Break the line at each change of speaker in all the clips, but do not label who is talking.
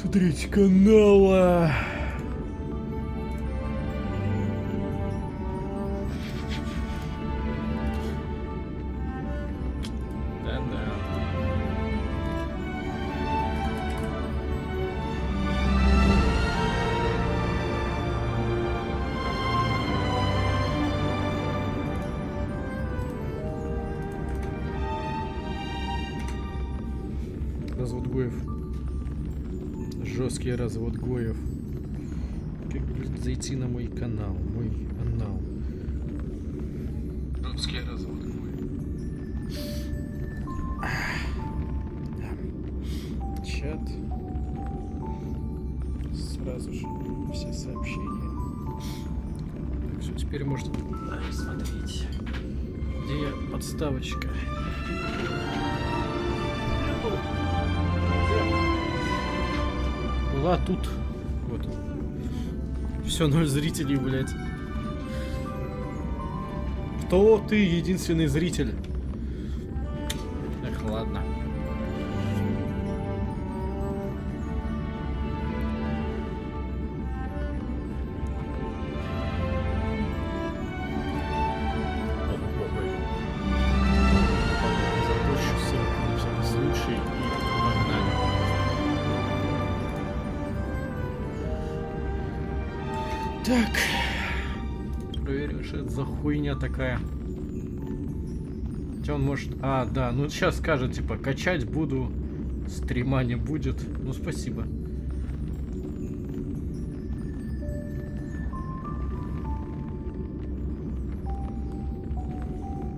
смотреть канала. Да-да. Развод Гоев. Жесткий развод Гоев. Как будет зайти на мой канал, мой анал. Жесткий развод Гоев. Чат. Сразу же все сообщения. Так что теперь можно смотреть. Где подставочка? Была тут. Вот. Все, 0 зрителей, блядь. Кто ты, единственный зритель? Эх, ладно. Запущу ссылку на всякий случай и погнали. Так, проверим, что это за хуйня такая. Что он может... А, да, ну сейчас скажет, типа, качать буду, стрима не будет. Ну, спасибо.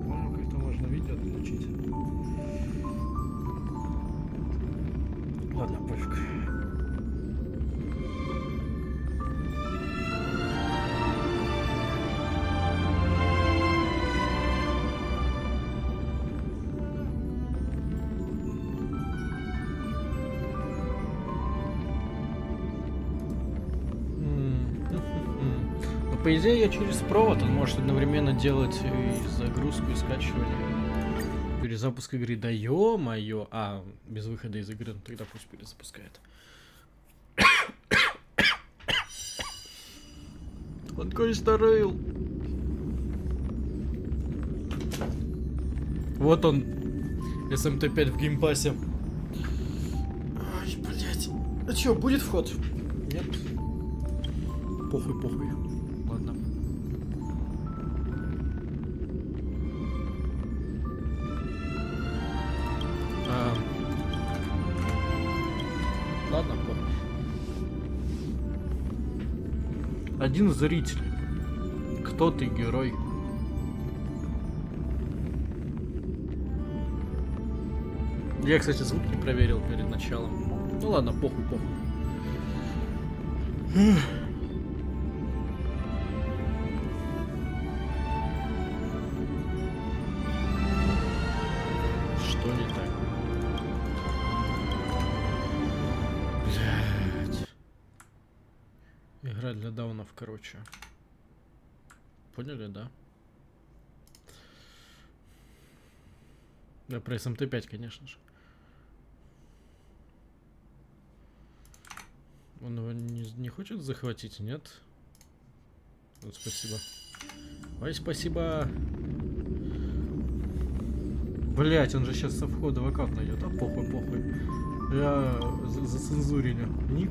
Понял, как-то можно видео отключить. Ладно, пофиг. По идее, я через провод, он может одновременно делать и загрузку, и скачивание. Перезапуск игры, да ё-моё. А, без выхода из игры, ну тогда пусть перезапускает. Он какой старый. Вот он, СМТ-5 в геймпассе. Ай, блять. А чё, будет вход? Нет. Похуй, похуй. Ладно. Ладно, похуй. Один зритель. Кто ты, герой? Я, кстати, звук не проверил перед началом. Ну ладно, похуй, похуй. Что не так? Блять. Игра для даунов, короче. Поняли, да? Да, про СМТ-5, конечно же. Он его не хочет захватить, нет? Вот, спасибо. Ой, спасибо. Блять, он же сейчас со входа в аккаунт найдет. А похуй, похуй. Я зацензурили ник.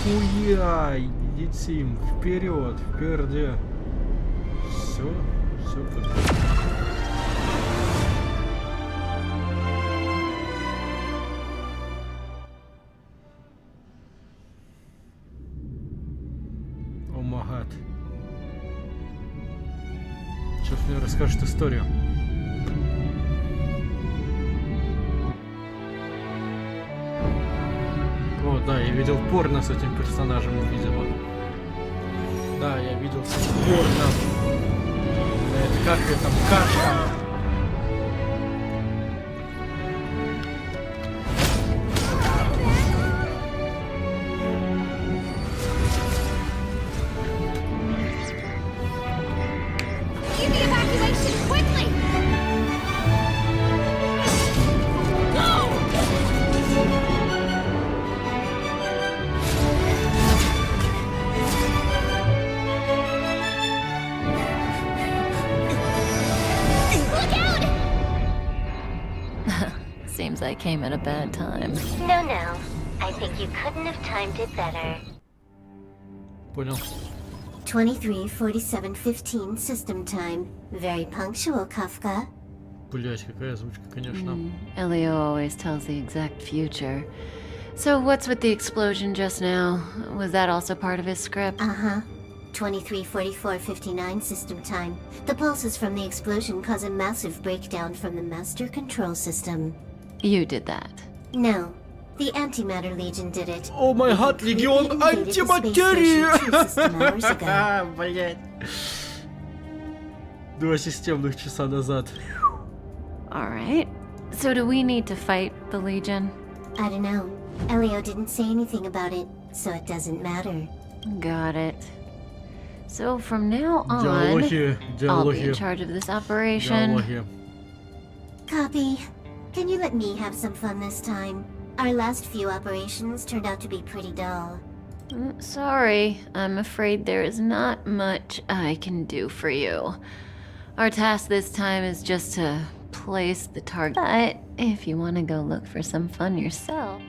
Нихуя! Летим вперед, впереди. Все, все тут. О магад. Сейчас мне расскажет историю. О, да, я видел порно с этим персонажем, видимо. Да, я видел с этим порно. Это как это, каша.
Seems I came at a bad time.
No. I think you couldn't have timed it better.
Понял.
23:47:15 system time. Very punctual, Kafka.
Блять, какая озвучка, конечно.
Elio always tells the exact future. So what's with the explosion just now? Was that also part of his script?
Uh-huh. 23:44:59 system time. The pulses from the explosion cause a massive breakdown from the master control system.
You did that.
No. The Antimatter Legion did it.
О май гад, легион антиматерии!
Антиматерии!
Блять. 2 системных часа назад.
Alright. So do we need to fight the Legion?
I don't know. Elio didn't say anything about it, so it doesn't matter.
Got it. So from now on,
Диалоги,
I'll be in
диалоги,
charge of this operation.
диалоги.
Copy. Can you let me have some fun this time? Our last few operations turned out to be pretty dull.
Sorry, I'm afraid there is not much I can do for you. Our task this time is just to place the target. But if you want to go look for some fun yourself.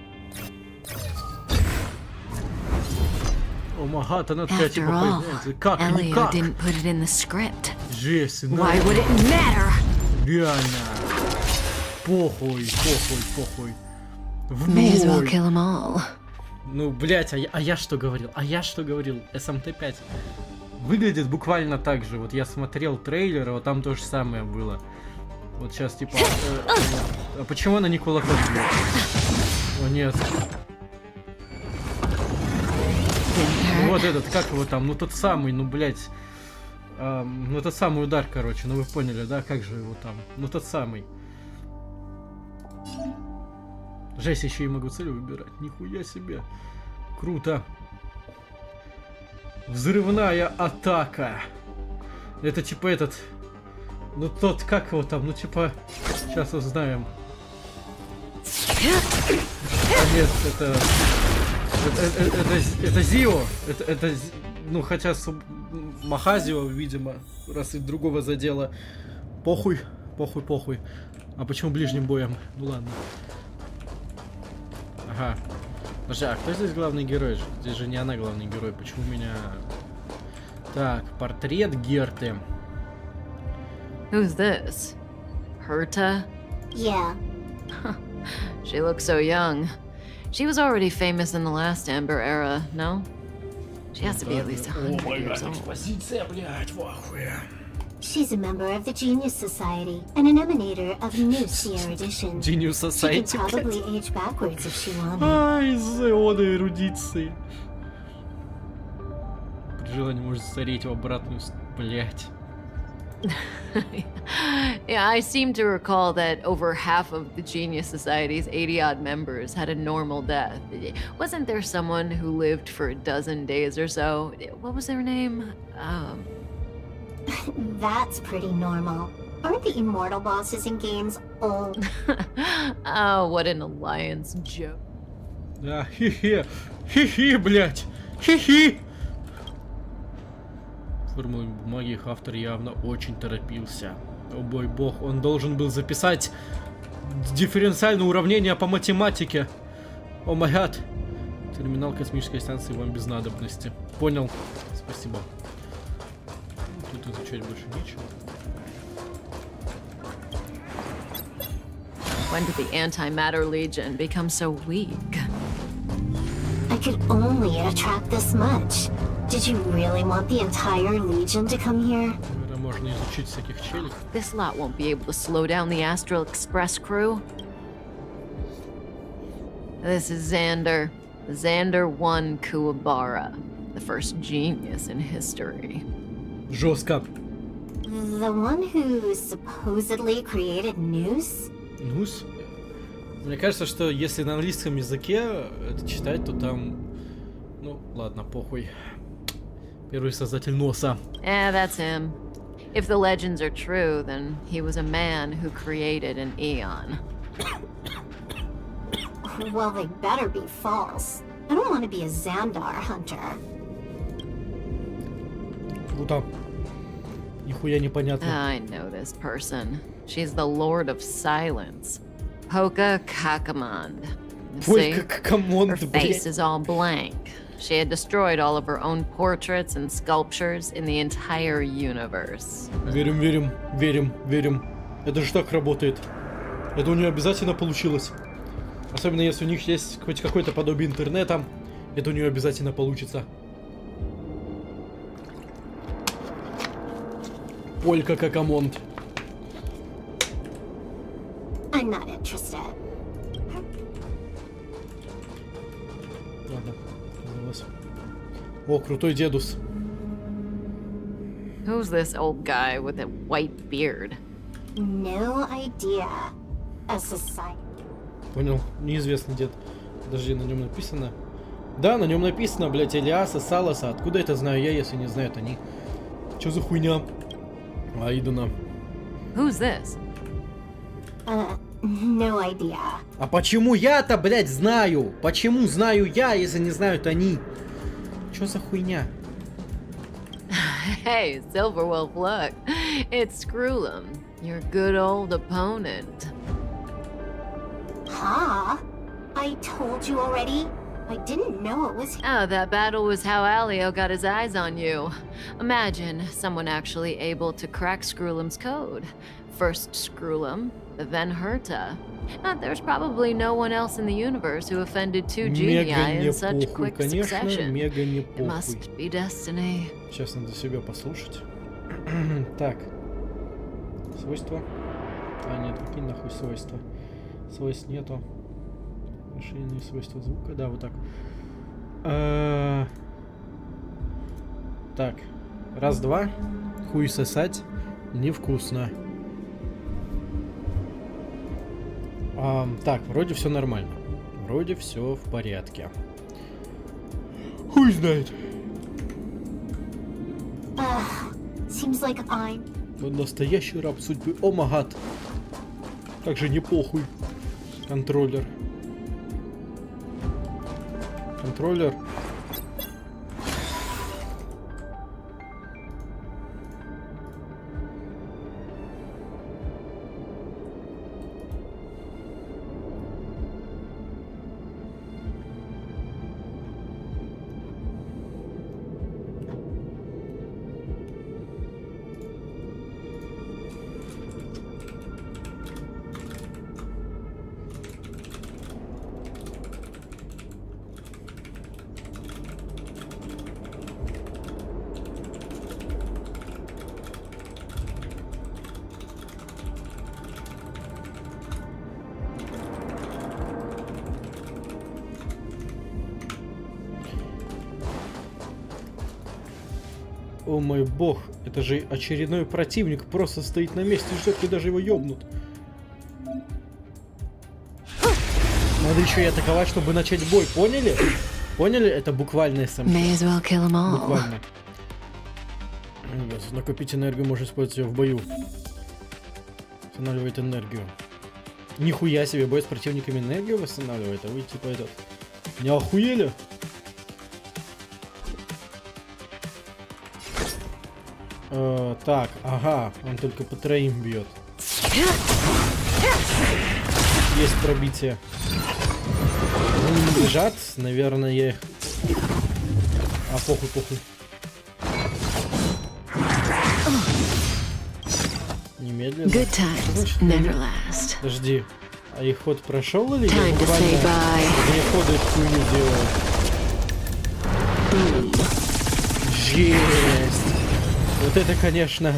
О май гад, она такая
After
типа,
all,
как,
Elio
никак.
didn't put it in the script.
Жесть,
Why would it matter?
Реально. Похуй.
May as well
Внуй.
kill them all.
Ну, блять, а я что говорил? СМТ-5 выглядит буквально так же. Вот я смотрел трейлер, вот там то же самое было. Вот сейчас типа... а почему она не кулаком бьет? О, нет. Ну, вот этот, как его там? Ну, тот самый, ну, блять. Ну, тот самый удар, короче. Ну, вы поняли, да? Как же его там? Ну, тот самый. Жесть, еще и могу цель выбирать. Нихуя себе. Круто. Взрывная атака. Это типа этот... Ну тот, как его там? Ну типа... Сейчас узнаем. Нет, это Зио. Это... Ну хотя Махазио, видимо, раз и другого задело. Похуй. А почему ближним боем? Ну ладно. Ага. Подожди, а кто здесь главный герой? Здесь же не она главный герой. Почему меня... Так, портрет Герты.
Who's this? Herta?
Yeah.
She looks so young. She was already famous in the last Amber era, no? She has to be at least 100 years old.
Экспозиция, блядь, в ахуе.
She's a member of the Genius Society and an emanator of new Sierra Edition.
Genius
She
Society,
could probably
блядь.
age backwards if she wanted.
Ай, зеоны эрудиции. При желании может стареть в обратную... Блядь.
Yeah, I seem to recall that over half of the Genius Society's 80-odd members had a normal death. Wasn't there someone who lived for a dozen days or so? What was their name?
That's pretty normal. Aren't the immortal bosses in games old?
Oh, what an alliance joke.
Да, хи-хи. Хи-хи, блядь. Хи-хи. Формулы бумаги их автор явно очень торопился. О бой бог, он должен был записать дифференциальное уравнение по математике. О май гад. Терминал космической станции вам без надобности. Понял. Спасибо. Тут изучать больше нечего.
When did the Antimatter Legion become so weak?
I could only attract this much. Did you really want the entire Legion to come here?
Наверное, можно изучить всяких челик.
This lot won't be able to slow down the Astral Express crew. This is Xander. Xander 1 Kuwabara, the first genius in history.
Жестко.
The one who supposedly created Noose?
Нус. Мне кажется, что если на английском языке это читать, то там... Ну, ладно, похуй. Первый создатель носа.
Yeah, that's him. If the legends are true, then he was a man who created an Eon.
Well, they better be false. I don't want to be a Xandar hunter.
Круто. Нихуя непонятно.
I know this person. She's the Lord of Silence. Poca Kakamond.
Полька Какамонд,
Her
блядь.
face is all blank. She had destroyed all of her own portraits and sculptures in the entire universe.
Верим, верим, верим, верим. Это же так работает. Это у нее обязательно получилось. Особенно если у них есть хоть какое-то подобие интернета. Это у нее обязательно получится. Полька Какамонд.
I'm not interested.
Ладно, казалось. О, крутой дедус.
Who's this old guy with a white beard?
No idea. A society.
Понял, неизвестный дед. Подожди, на нем написано. Да, на нем написано, блять, Элиаса, Саласа. Откуда это знаю я, если не знают они? Чё за хуйня? Айдена.
Who's this?
No idea.
А почему я-то, блять, знаю? Почему знаю я, если не знают они? Чё за хуйня?
Hey, Silverwolf, look. It's Screwlum, your good old opponent.
Huh? I told you already. I didn't know it was.
Oh, that battle was how Alio got his eyes on you. Imagine someone actually able to crack Screwlum's code. First Screwlum, then Herta. There's probably no one else in the universe who offended two genii in such quick succession.
Мега не
It
похуй.
must be destiny.
Сейчас надо себя послушать. Так. Свойства. А, нет, какие нахуй свойства? Свойств нету. Расширенные свойства звука. Да, вот так. Так. Раз-два. Хуй сосать. Невкусно. Так, вроде все нормально. Вроде все в порядке. Хуй знает.
Seems like I'm.
Настоящий раб судьбы. О магад. Как же не похуй. Контроллер. Контроллер. О мой бог, это же очередной противник просто стоит на месте и ждет, когда же его ёбнут. Надо еще и атаковать, чтобы начать бой, поняли? Поняли? Это буквальное сам. Буквально. Накопить энергию можно использовать ее в бою. Восстанавливает энергию. Нихуя себе, бой с противниками энергию восстанавливает, а вы типа этот... Не охуели? Так, ага, он только по троим бьет. Есть пробитие. Они лежат, наверное, я их... А, похуй, похуй. Немедленно. Подожди, а их ход прошел или я буквально вне хода эту хуйню делаю? Жесть! Вот это, конечно...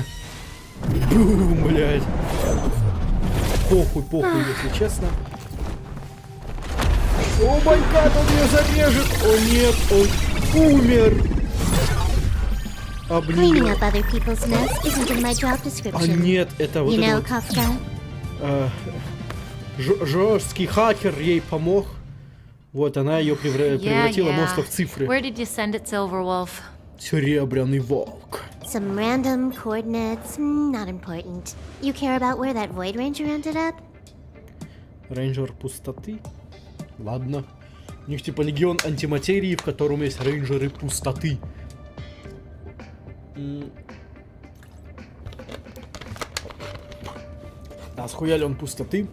Бум, блядь! Похуй, похуй, если честно. О май гад, он ее зарежет! О нет, он умер!
Cleaning up other people's mess isn't in my job
А
description.
нет, это вот
You know,
это
Kafka?
вот, жесткий хакер ей помог. Вот, она ее превратила монстра в цифры.
Where did you send it, Silverwolf?
Серебряный волк.
Some random coordinates, not important. You care about where that Void Ranger ended up?
Рейнджер пустоты? Ладно. У них типа легион антиматерии, в котором есть рейнджеры пустоты. А схуяли он пустоты?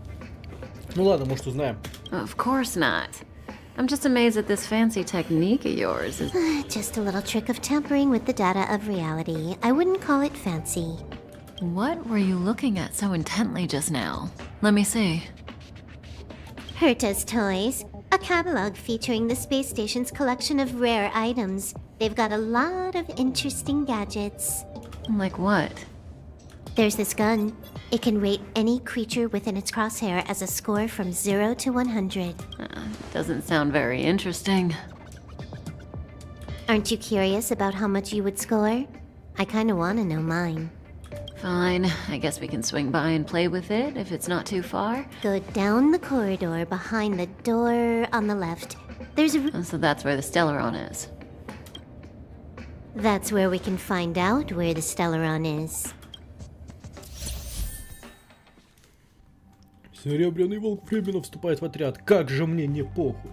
Ну ладно, может узнаем.
Of course not. I'm just amazed at this fancy technique of yours.
Just a little trick of tampering with the data of reality. I wouldn't call it fancy.
What were you looking at so intently just now? Let me see.
Herta's Toys, a catalog featuring the space station's collection of rare items. They've got a lot of interesting gadgets.
Like what?
There's this gun. It can rate any creature within its crosshair as a score from 0 to 100.
Doesn't sound very interesting.
Aren't you curious about how much you would score? I kinda wanna know mine.
Fine, I guess we can swing by and play with it if it's not too far.
Go down the corridor behind the door on the left. There's a...
So that's where the Stellaron is.
That's where we can find out where the Stellaron is.
Серебряный волк временно вступает в отряд. Как же мне не похуй.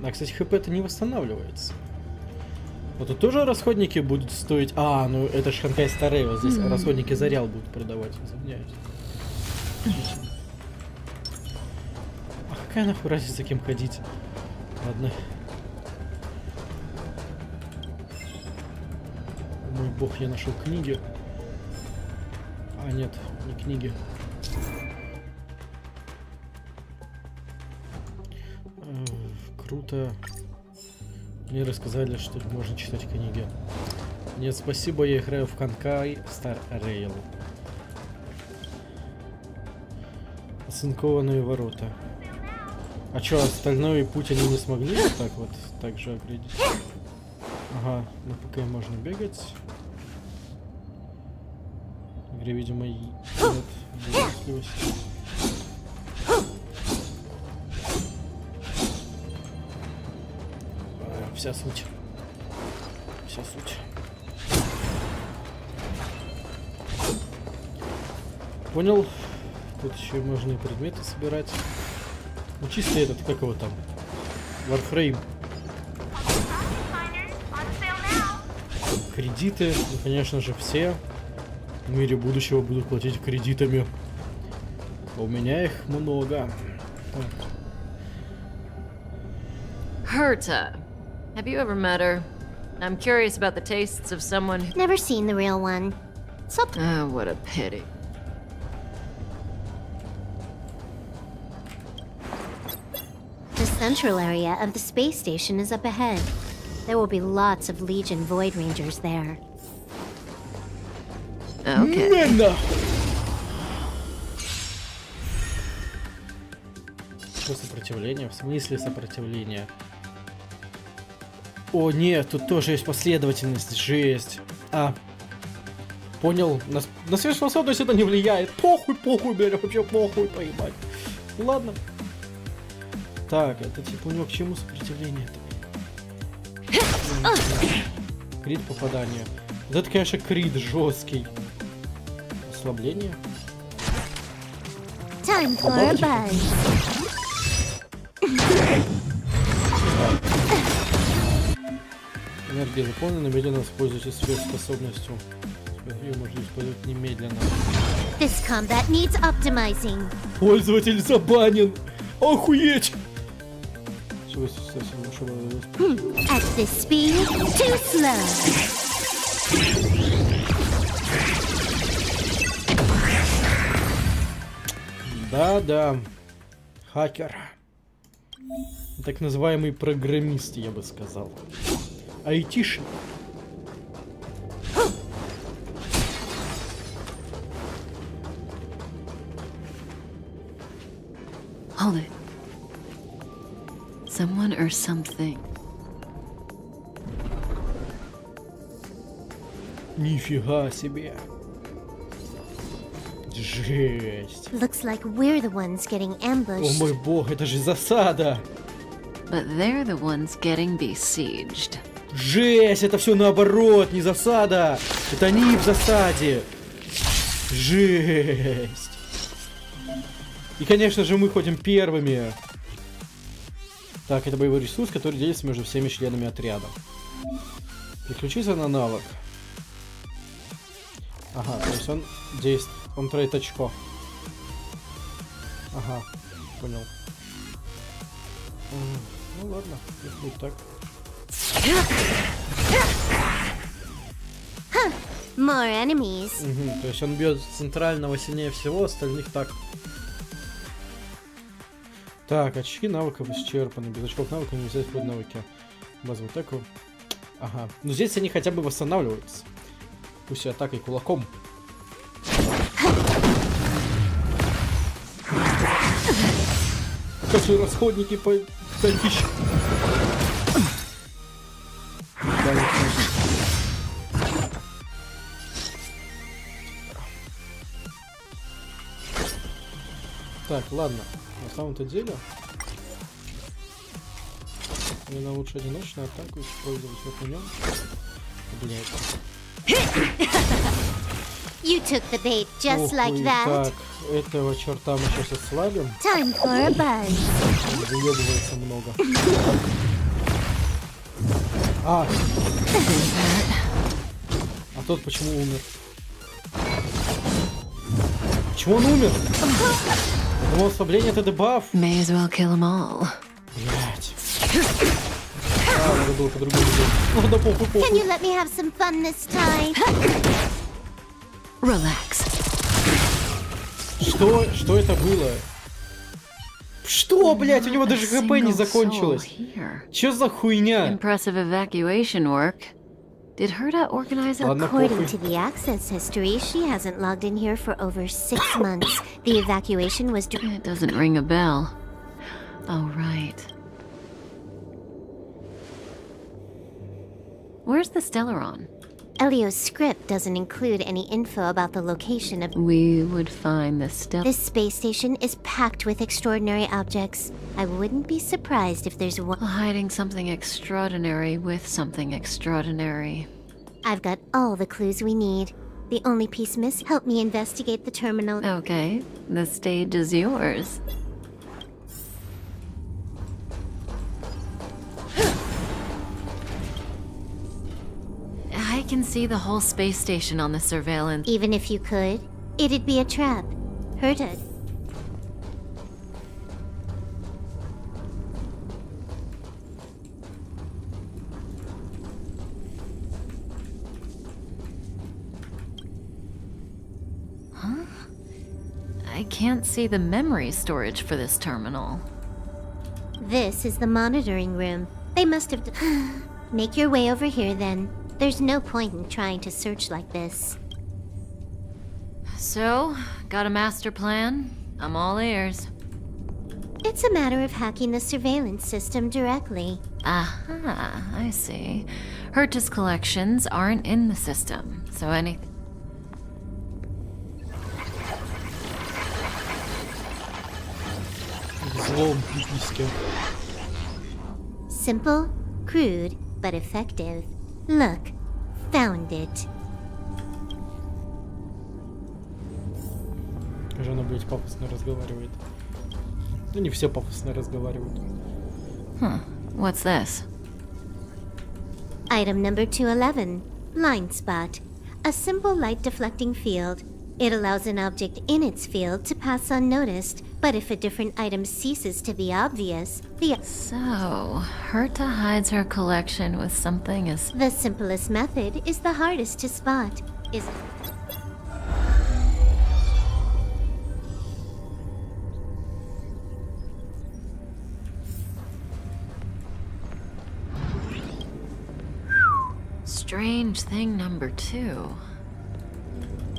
А, кстати, хп-то не восстанавливается. Вот тут тоже расходники будут стоить... А, ну это ж Ханкай Старейл. Здесь расходники за реал будут продавать. Извиняюсь. А какая нахуй разница, за кем ходить? Ладно. Мой бог, я нашел книги. А, нет, не книги. Круто. Мне рассказали, что можно читать книги. Нет, спасибо, я играю в Ханкай Star Rail. Оцинкованные ворота. А чё, остальной путь они не смогли вот так же определить? Ага, ну пока можно бегать. В игре, видимо, нет выносливости. Вся суть. Вся суть. Понял. Тут еще можно и предметы собирать. Ну чисто этот, как его там? Warframe. Кредиты, ну, конечно же, все в мире будущего будут платить кредитами. А у меня их много.
Herta. Have you ever met her? I'm curious about the tastes of someone who...
Never seen the real one. So
Oh, what a pity.
the central area of the space station is up ahead. There will be lots of Legion Void Rangers there.
Okay.
Что сопротивление? В смысле сопротивление? О, нет, тут тоже есть последовательность. Жесть. А. Понял. На сверхспособность это не влияет. Похуй, бля, вообще похуй, поебать. Ладно. Так, это типа у него к чему сопротивление-то? Крит попадания. Вот это, конечно, крит жесткий. Ослабление.
Time for a buzz.
Энергия заполнена, медленно используйте сверхспособностью. Ее можно использовать немедленно.
This combat needs optimizing.
Пользователь забанен! Охуеть!
At this speed, too slow.
Да-да. Хакер. Так называемый программист, я бы сказал. Айтишник.
Hold it. Someone or something.
Нифига себе. Жесть.
Looks like we're the ones getting
О
ambushed.
мой бог, это же засада.
But they're the ones getting besieged.
Жесть, это все наоборот, не засада. Это они в засаде. Жесть. И, конечно же, мы ходим первыми. Так, это боевой ресурс, который делится между всеми членами отряда. Переключиться на навык. Ага, то есть он действует. Он тратит очко. Ага, понял. Ну ладно, пусть будет так.
More enemies.
То есть он бьет центрального сильнее всего, остальных так. Так, очки навыков исчерпаны. Без очков навыков нельзя использовать навыки. Базовую атаку. Ага. Но здесь они хотя бы восстанавливаются. Пусть и атакой кулаком. Какие расходники по 5000. Так, ладно. На самом-то деле, наверное, лучше одиночную атаку использовать вот на нем. Блять.
You took the bait just like that.
Так, этого черта мы сейчас отслабим.
Time for a buzz.
Заебывается много. А тот почему умер? Почему он умер? Думал, ослабление это дебаф.
May as well kill them all.
Блять. Надо было по-другому делать. Ладно, похуй,
Can
похуй.
you let me have some fun this time?
Relax.
Что это было? Что, блять, у него даже хп не закончилось. Чё за хуйня?
Impressive evacuation work. Did Herta organize a...
Ладно,
According
похуй.
to the access history, she hasn't logged in here for over 6 months. The evacuation was...
It doesn't ring a bell. Oh, right. Where's the Stellaron?
Elio's script doesn't include any info about the location of...
We would find the Stell...
This space station is packed with extraordinary objects. I wouldn't be surprised if there's one...
Hiding something extraordinary with something extraordinary.
I've got all the clues we need. The only piece miss, help me investigate the terminal.
Okay, the stage is yours. I can see the whole space station on the surveillance.
Even if you could, it'd be a trap. Herta.
I can't see the memory storage for this terminal.
This is the monitoring room. They must have... Make your way over here then. There's no point in trying to search like this.
So, got a master plan? I'm all ears.
It's a matter of hacking the surveillance system directly.
Aha, I see. Herta's collections aren't in the system, so anything...
Взлом пиписьки.
Simple, crude, but effective. Look, found it.
Жена, блять, пафосно разговаривает. Ну не все пафосно разговаривают.
What's this?
Item number 211, blind spot. A simple light deflecting field. It allows an object in its field to pass unnoticed, but if a different item ceases to be obvious,
So, Herta hides her collection with something as...
the simplest method is the hardest to spot. Is
Strange thing number 2.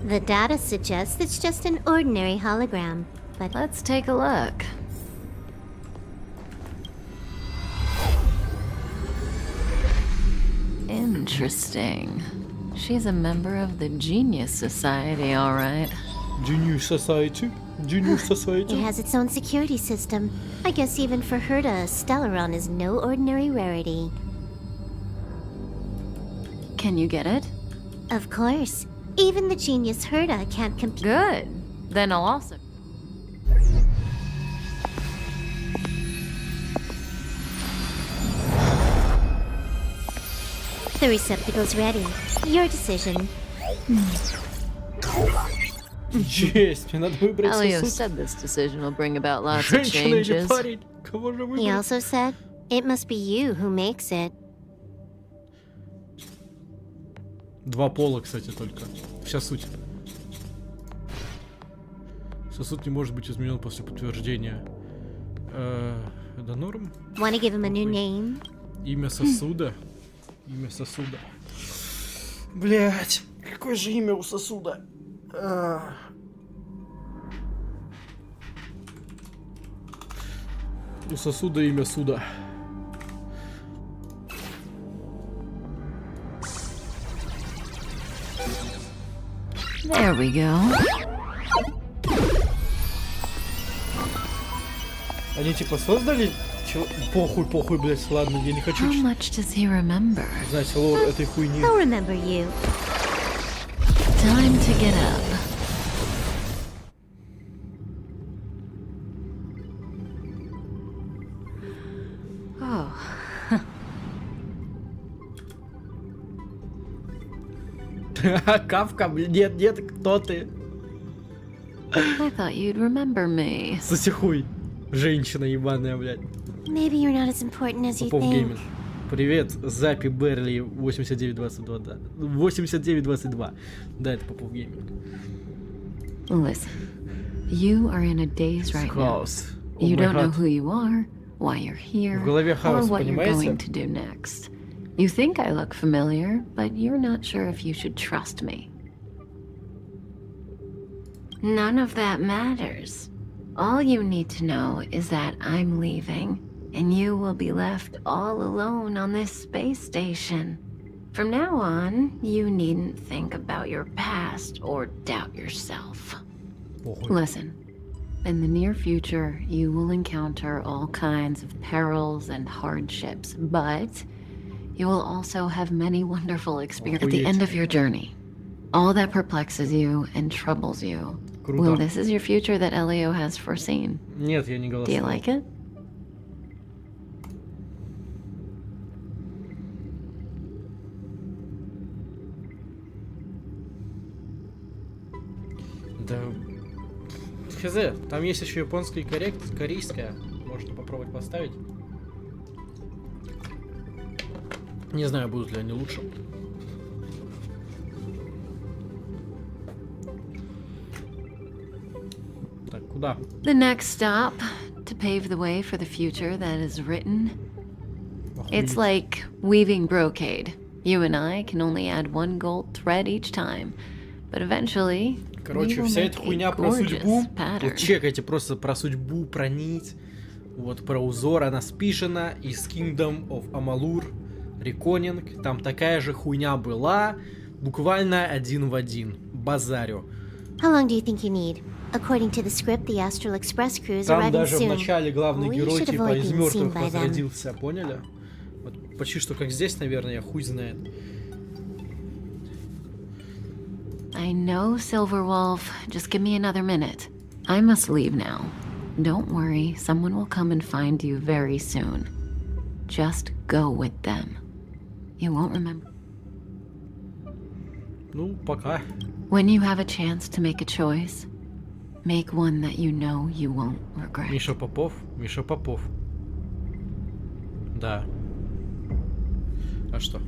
the data suggests it's just an ordinary hologram, but
Let's take a look. Interesting. She's a member of the Genius Society, all right.
Genius Society. Genius
it
Society.
has its own security system. I guess even for Herta, Stellaron is no ordinary rarity.
Can you get it?
Of course. Even the genius Herta can't compete.
Good. Then I'll also...
The receptacle's ready. Your decision.
Честь, мне надо выбрать
Elio
сосуд.
said this decision will bring about lots of
Женщина или
changes.
парень? Кого же
He
выбрать?
also said, it must be you who makes it.
Два пола, кстати, только. Вся суть. Сосуд не может быть изменен после подтверждения. Это норм?
Want to give him a new name?
Имя сосуда. Имя сосуда. Блять, какое же имя у сосуда? У сосуда имя суда.
There we go.
Они типа создали? Чего? Похуй, похуй, блять, ладно, я не хочу
How much does he remember?
знать лор этой хуйни.
He'll remember you.
Time to get up. Oh,
Кавка, нет, нет, кто ты?
I thought you'd remember me.
Сосихуй. Женщина ебаная, блядь.
Maybe you're not as important as you
Попов
think.
Гейминг. Привет, Запи Берли 8922, да. 8922. Да, это Попов Гейминг.
Listen, you are in a daze right now.
Хаос.
You don't know who you are, why you're here,
В голове
or
хаос,
what you're
понимаете?
going to do next. You think I look familiar, but you're not sure if you should trust me. None of that matters. All you need to know is that I'm leaving, and you will be left all alone on this space station. From now on, you needn't think about your past or doubt yourself.
Похуй.
Listen, in the near future, you will encounter all kinds of perils and hardships, but you will also have many wonderful experiences at the end of your journey. All that perplexes you and troubles you.
Круто.
Well, this is your future that Elio has foreseen.
Нет, я не
Do you
голосовал.
like it?
Да... Хз, там есть еще японская и корейская. Можно попробовать поставить. Не знаю, будут ли они лучше. Так, куда?
The next stop, to pave the way for the future that is written. It's
Охуеть.
like weaving brocade. You and I can only add one gold thread each time, but eventually we
Короче,
will
вся
make
эта
a
хуйня про судьбу.
gorgeous pattern.
Вот чекайте просто про судьбу, про нить. Вот про узор. Она спишена из Kingdom of Amalur Reckoning. Там такая же хуйня была. Буквально один в один. Базарю.
How long do you think you need? According to the script, the Astral Express crew is
Там
arriving
даже в
soon.
начале главный
We
герой
should
типа
avoid
из
being
мертвых
seen by them.
возродился. Поняли? Вот почти что как здесь, наверное, хуй знает.
I know, Silverwolf. Just give me another minute. I must leave now. Don't worry, someone will come and find you very soon. Just go with them. You won't remember.
Ну, пока.
When you have a chance to make a choice, make one that you know you won't regret.
Миша Попов. Миша Попов. Да. А что?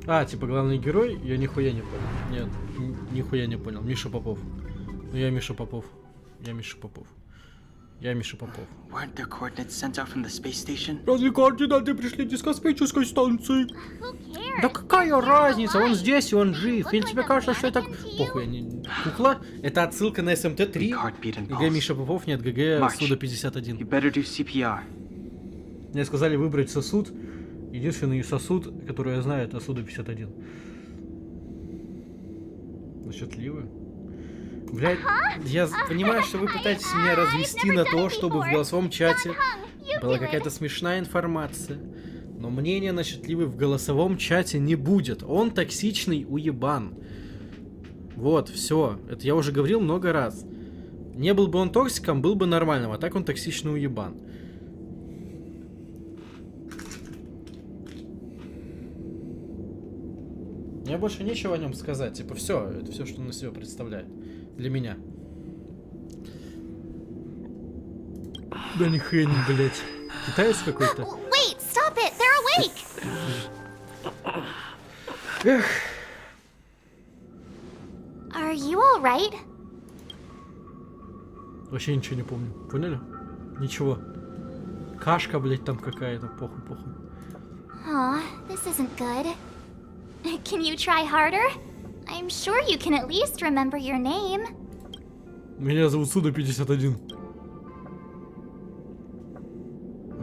А, типа главный герой? Я нихуя не понял. Нет, нихуя не понял. Миша Попов. Ну я Миша Попов. Я Миша Попов. Я Миша Попов.
Weren't there coordinates sent out from the space station?
Разве координаты пришли с космической станции? Да какая разница? Он здесь и он жив. Или тебе кажется, что это... Похуй, я не... Кукла? Это отсылка на СМТ-3?
Heartbeat and
ГГ
pulse.
Миша Попов, нет, ГГ
March.
Суда
You
51.
better do CPR.
Мне сказали выбрать сосуд. Единственный сосуд, который я знаю, это Суда 51. Насчетливый. Блядь, я понимаю, что вы пытаетесь меня развести на то, чтобы в голосовом чате была какая-то смешная информация. Но мнения на счетливый в голосовом чате не будет. Он токсичный уебан. Вот, все. Это я уже говорил много раз. Не был бы он токсиком, был бы нормальным, а так он токсичный уебан. Мне больше нечего о нем сказать. Типа, все, это все, что он из себя представляет. Для меня. Да ни хрен, блять. Китаец какой-то.
Wait, stop it! They're awake!
Эх.
Are you alright?
Вообще ничего не помню. Поняли? Ничего. Кашка, блять, там какая-то. Похуй, похуй.
Aw, this isn't good. Can you try harder? I'm sure you can at least remember your name.
Меня зовут Суда 51.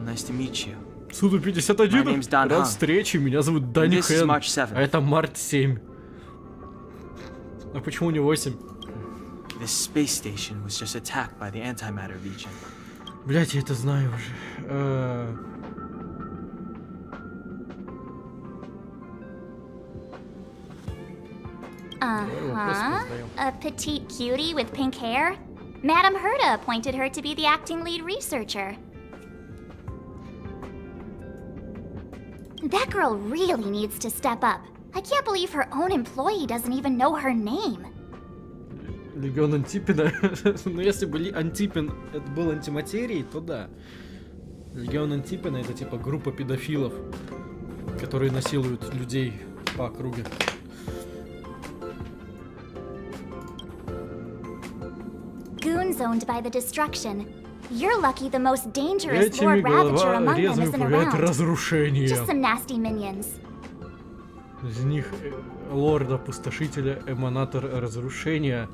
Nice to meet you.
Суда 51?
My name's Dan
Рад
Han.
встрече, меня зовут Дани
This is
Хэн.
March 7th.
А это март 7. А почему не 8?
This space station was just attacked by the Antimatter Legion.
Блять, я это знаю уже.
A petite cutie with pink hair? Madame Herta appointed her to be the acting lead researcher. That girl really needs to step up. I can't believe her own employee doesn't even know her name.
Легион Антипина. Но если бы Антипин это был антиматерией, то да. Легион Антипина это типа группа педофилов, которые насилуют людей по округе.
Goons owned by the destruction. You're lucky the most dangerous
Этими
Lord Ravager
голова
among them
резвым
isn't
управляет
around.
разрушение.
Just some nasty minions.
Из них лорда-пустошителя, эманатор разрушения.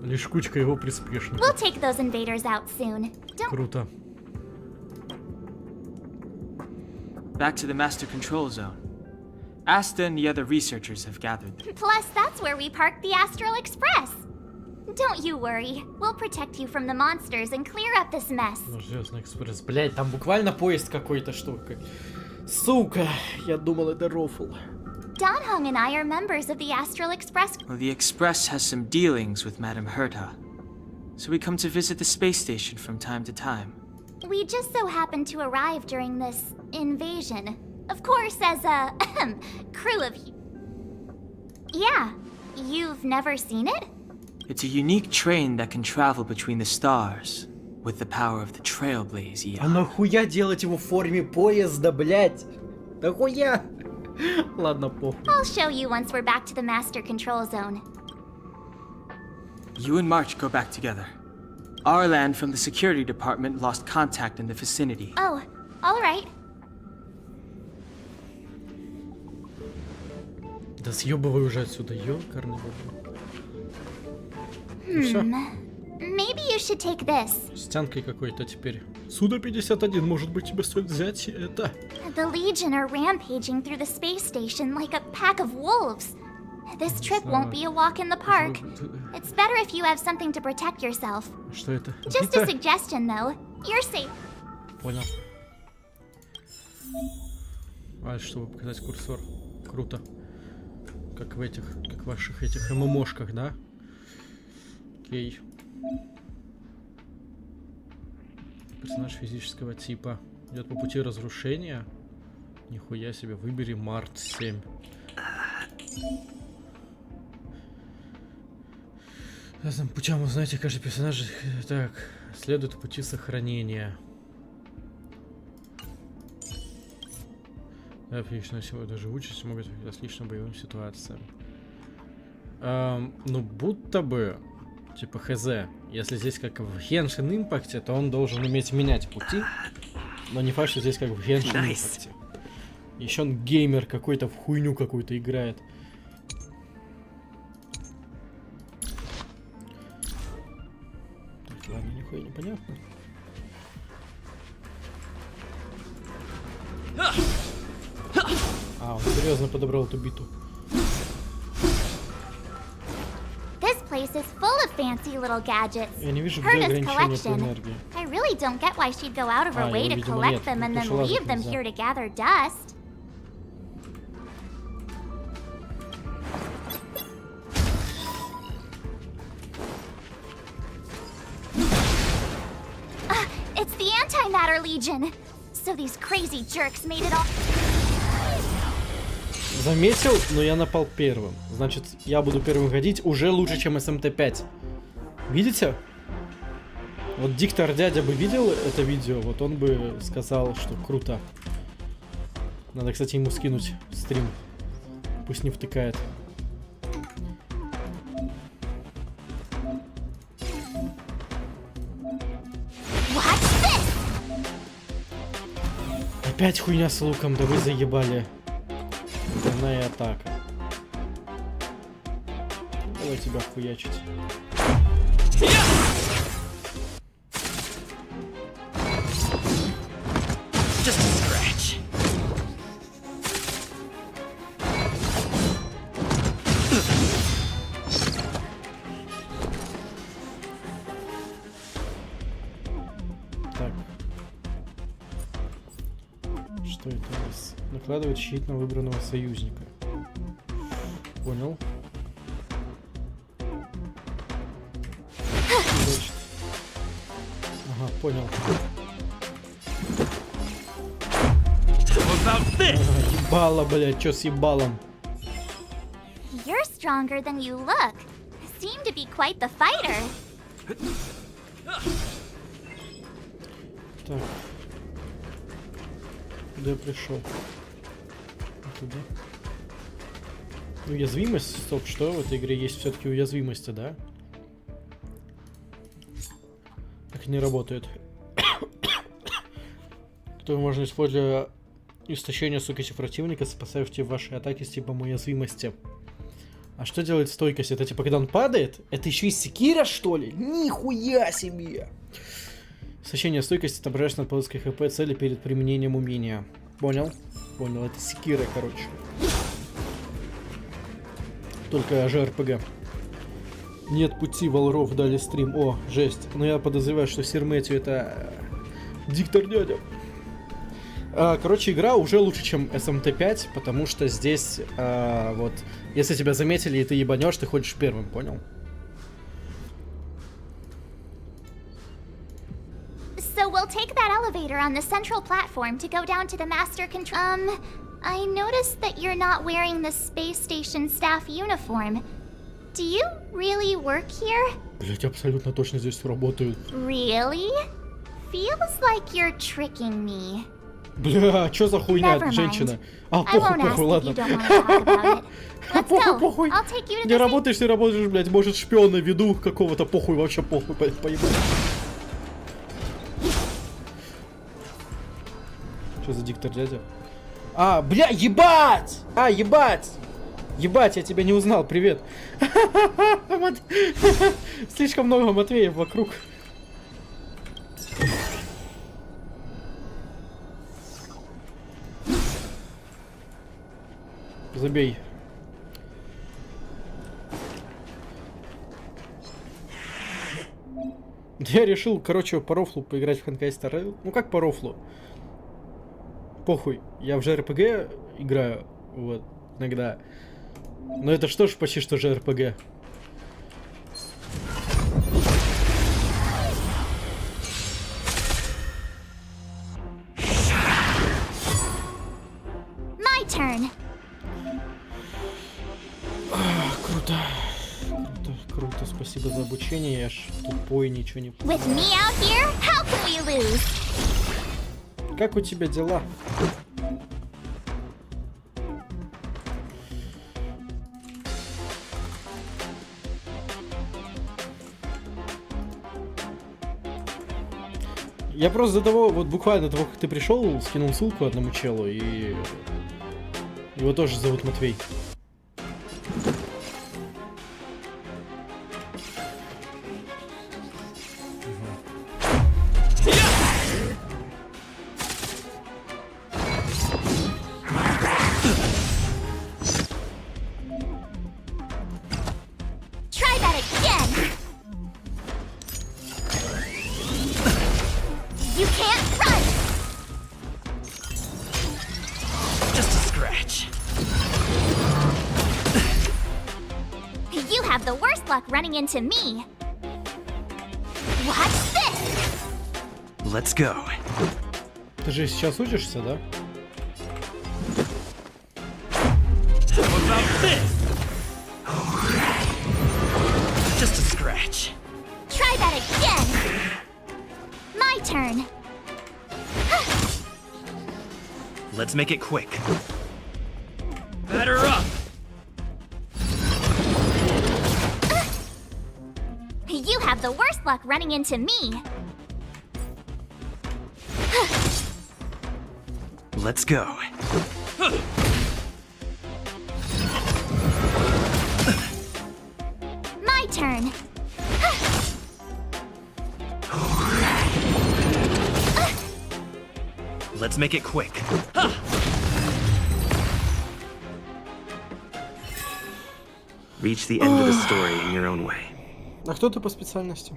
Лишь кучка его приспешников.
We'll take those invaders out soon. Don't.
Круто.
Back to the Master Control Zone. Asta and the other researchers have gathered.
Plus, that's where we parked the Astral Express. Don't you worry. We'll protect you from the monsters and clear up this mess.
Звездный экспресс. Блять, там буквально поезд какой-то штука. Сука, я думал это рофл.
Don Hung and I are members of the Astral Express.
Well, the Express has some dealings with Madame Herta, so we come to visit the space station from time to time.
We just so happened to arrive during this invasion. Of course, as a crew of. Yeah, you've never seen it?
It's a unique train that can travel between the stars with the power of the Trailblaze
А
Eon.
нахуя делать его в форме поезда, блять? Нахуя? Ладно, похуй.
I'll show you once we're back to the Master Control Zone.
You and March go back together. Our land from the security department lost contact in the vicinity.
Oh, alright.
Да съебывай уже отсюда, ёкарный бабай. Ну всё,
Maybe you should take this.
с тянкой какой-то теперь. Суда 51, может быть, тебе стоит взять это?
The Legion are rampaging through the space station like a pack of wolves. This trip won't be a walk in the park. It's better if you have something to protect yourself.
Что это?
Just a suggestion, though. You're safe.
Понял. А, чтобы показать курсор. Круто. Как в этих, как в ваших этих ММОшках, да? Окей. Персонаж физического типа. Идет по пути разрушения. Нихуя себе. Выбери март 7. Разным путям узнаете каждый персонаж. Так, следует пути сохранения. Да, отлично, сегодня живучесть могут быть отлично боевым ситуациям. Ну, будто бы, типа, хз. Если здесь как в Genshin Impact, то он должен уметь менять пути. Но не факт, что здесь как в Genshin Impact. Еще он геймер какой-то, в хуйню какую-то играет. Так, ладно, нихуя не понятно. А, он серьезно подобрал эту биту.
This place is full of fancy little gadgets.
Я не вижу, где
Herta's
ограничения по
collection.
энергии.
I really don't get why she'd go out of her
А,
way
его,
to
видимо,
collect
нет.
them and then
Потому что
leave them
лазать
here to
нельзя.
gather dust. It's the Antimatter Legion. So these crazy jerks made it all.
Заметил, но я напал первым. Значит, я буду первым ходить уже лучше, чем СМТ-5. Видите? Вот диктор дядя бы видел это видео, вот он бы сказал, что круто. Надо, кстати, ему скинуть стрим. Пусть не втыкает. Опять хуйня с луком, да вы заебали. Двойная атака. Давай тебя хуячить. Так. Что это у нас? Накладывает щит на выбранного союзника. Понял. Значит. Ага, понял. Ебало, блядь, чё с ебалом?
You're stronger than you look. Seem to be quite the fighter.
Так. Куда я пришел? Туда. Уязвимость? Стоп, что? В этой игре есть все-таки уязвимости, да? Так не работает. Которую можно использовать истощение стойкости противника, спасающего в вашей атаке с типом уязвимости. А что делает стойкость? Это типа когда он падает? Это еще и секира, что ли? Нихуя себе! Истощение стойкости отображается на полоской хп цели перед применением умения. Понял? Понял, это секира, короче. Только ЖРПГ. Нет пути, Валров дали стрим. О, жесть. Но я подозреваю, что Сир Мэтью это диктор дядя. Короче, игра уже лучше, чем СМТ-5, потому что здесь, вот, если тебя заметили и ты ебанешь, ты ходишь первым, понял?
So we'll take that elevator on the central platform to go down to the master control. I noticed that you're not wearing the space station staff uniform. Do you really work here?
Блять, абсолютно точно здесь работают.
Really? Feels like you're tricking me.
Бля, чё за хуйня,
Never mind.
женщина? А,
I won't
похуй,
ask if
ладно.
you don't want to talk about it. Let's go.
Похуй.
I'll take you to
Не
the
работаешь, не работаешь, блядь. Может, шпион на виду какого-то, похуй, вообще похуй, поебать. Что за диктор дядя? А, бля, ебать! А, ебать! Ебать, я тебя не узнал, привет. Слишком много Матвеев вокруг. Забей. Я решил, короче, по рофлу поиграть в Ханкай Стар Рейл. Ну как по рофлу? Похуй, я в JRPG играю, вот, иногда. Но это что ж почти что JRPG.
My turn.
Круто. Круто, спасибо за обучение, я ж тупой, ничего не понял.
With me out here, how can we lose?
Как у тебя дела? Я просто до того, вот буквально до того, как ты пришел, скинул ссылку одному челу, и его тоже зовут Матвей.
Try that again. You can't run.
Just a scratch.
You have the worst luck running into me. Watch this.
Let's go.
Ты же сейчас учишься, да?
this! Just a scratch.
Try that again! My turn!
Let's make it quick. Batter up!
You have the worst luck running into me!
Let's go.
My turn!
Let's make it quick. Reach the end of the story in your own way.
А кто ты по специальности?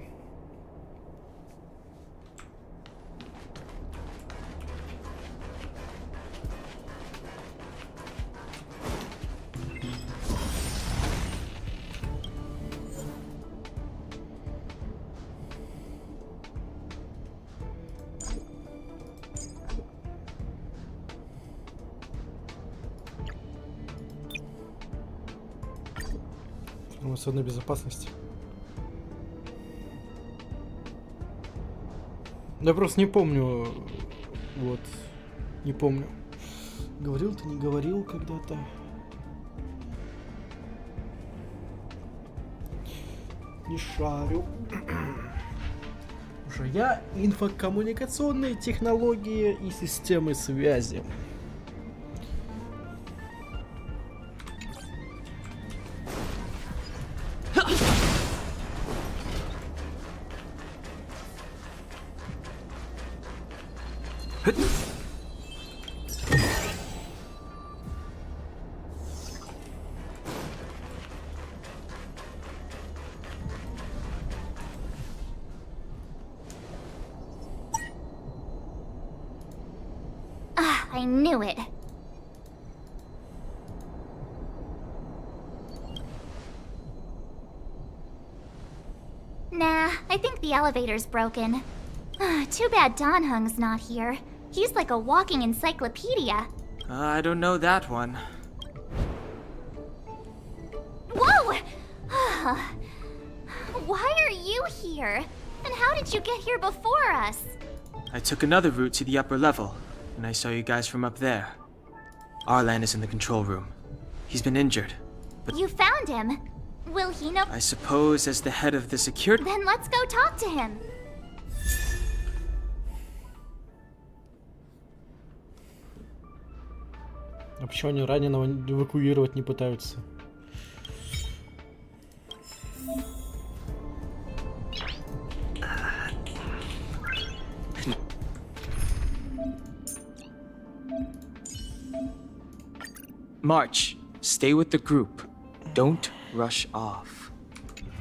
Информационной безопасности. Я просто не помню. Вот. Не помню. Говорил ты, не говорил когда-то. Не шарю. Уже я инфокоммуникационные технологии и системы связи.
I knew it. Nah, I think the elevator's broken. Too bad Dan Hung's not here. He's like a walking encyclopedia.
I don't know that one.
Whoa! Why are you here? And how did you get here before us?
I took another route to the upper level, and I saw you guys from up there. Arlan is in the control room. He's been injured, but
You found him. Will he know?
I suppose as the head of the security...
Then let's go talk to him.
А почему они раненого эвакуировать не пытаются?
March, stay with the group. Don't rush off.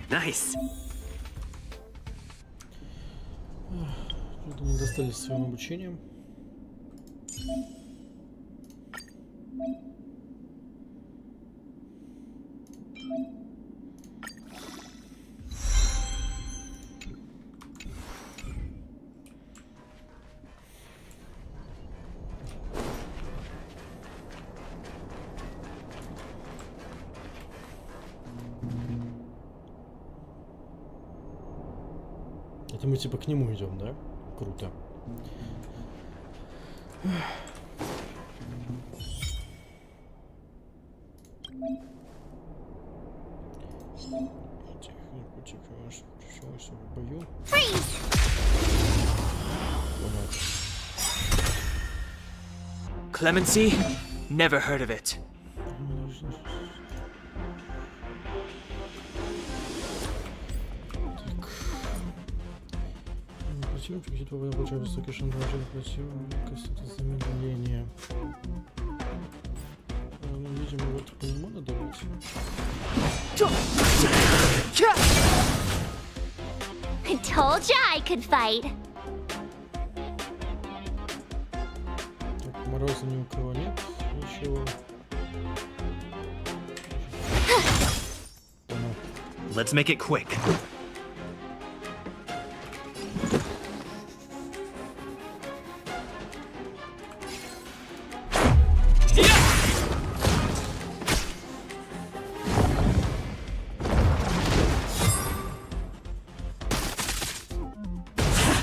Nice.
Что-то не достались своим обучением. Это мы типа к нему идем, да? Круто. В бою.
Clemency? Never heard of it.
Противник прикид получает высокий шанс положения противника, это замедление. Ну, видимо, вот по нему надо дать.
I told ya I could fight.
Так, мороза ни у кого нет. Ничего. Понял.
Let's make it quick.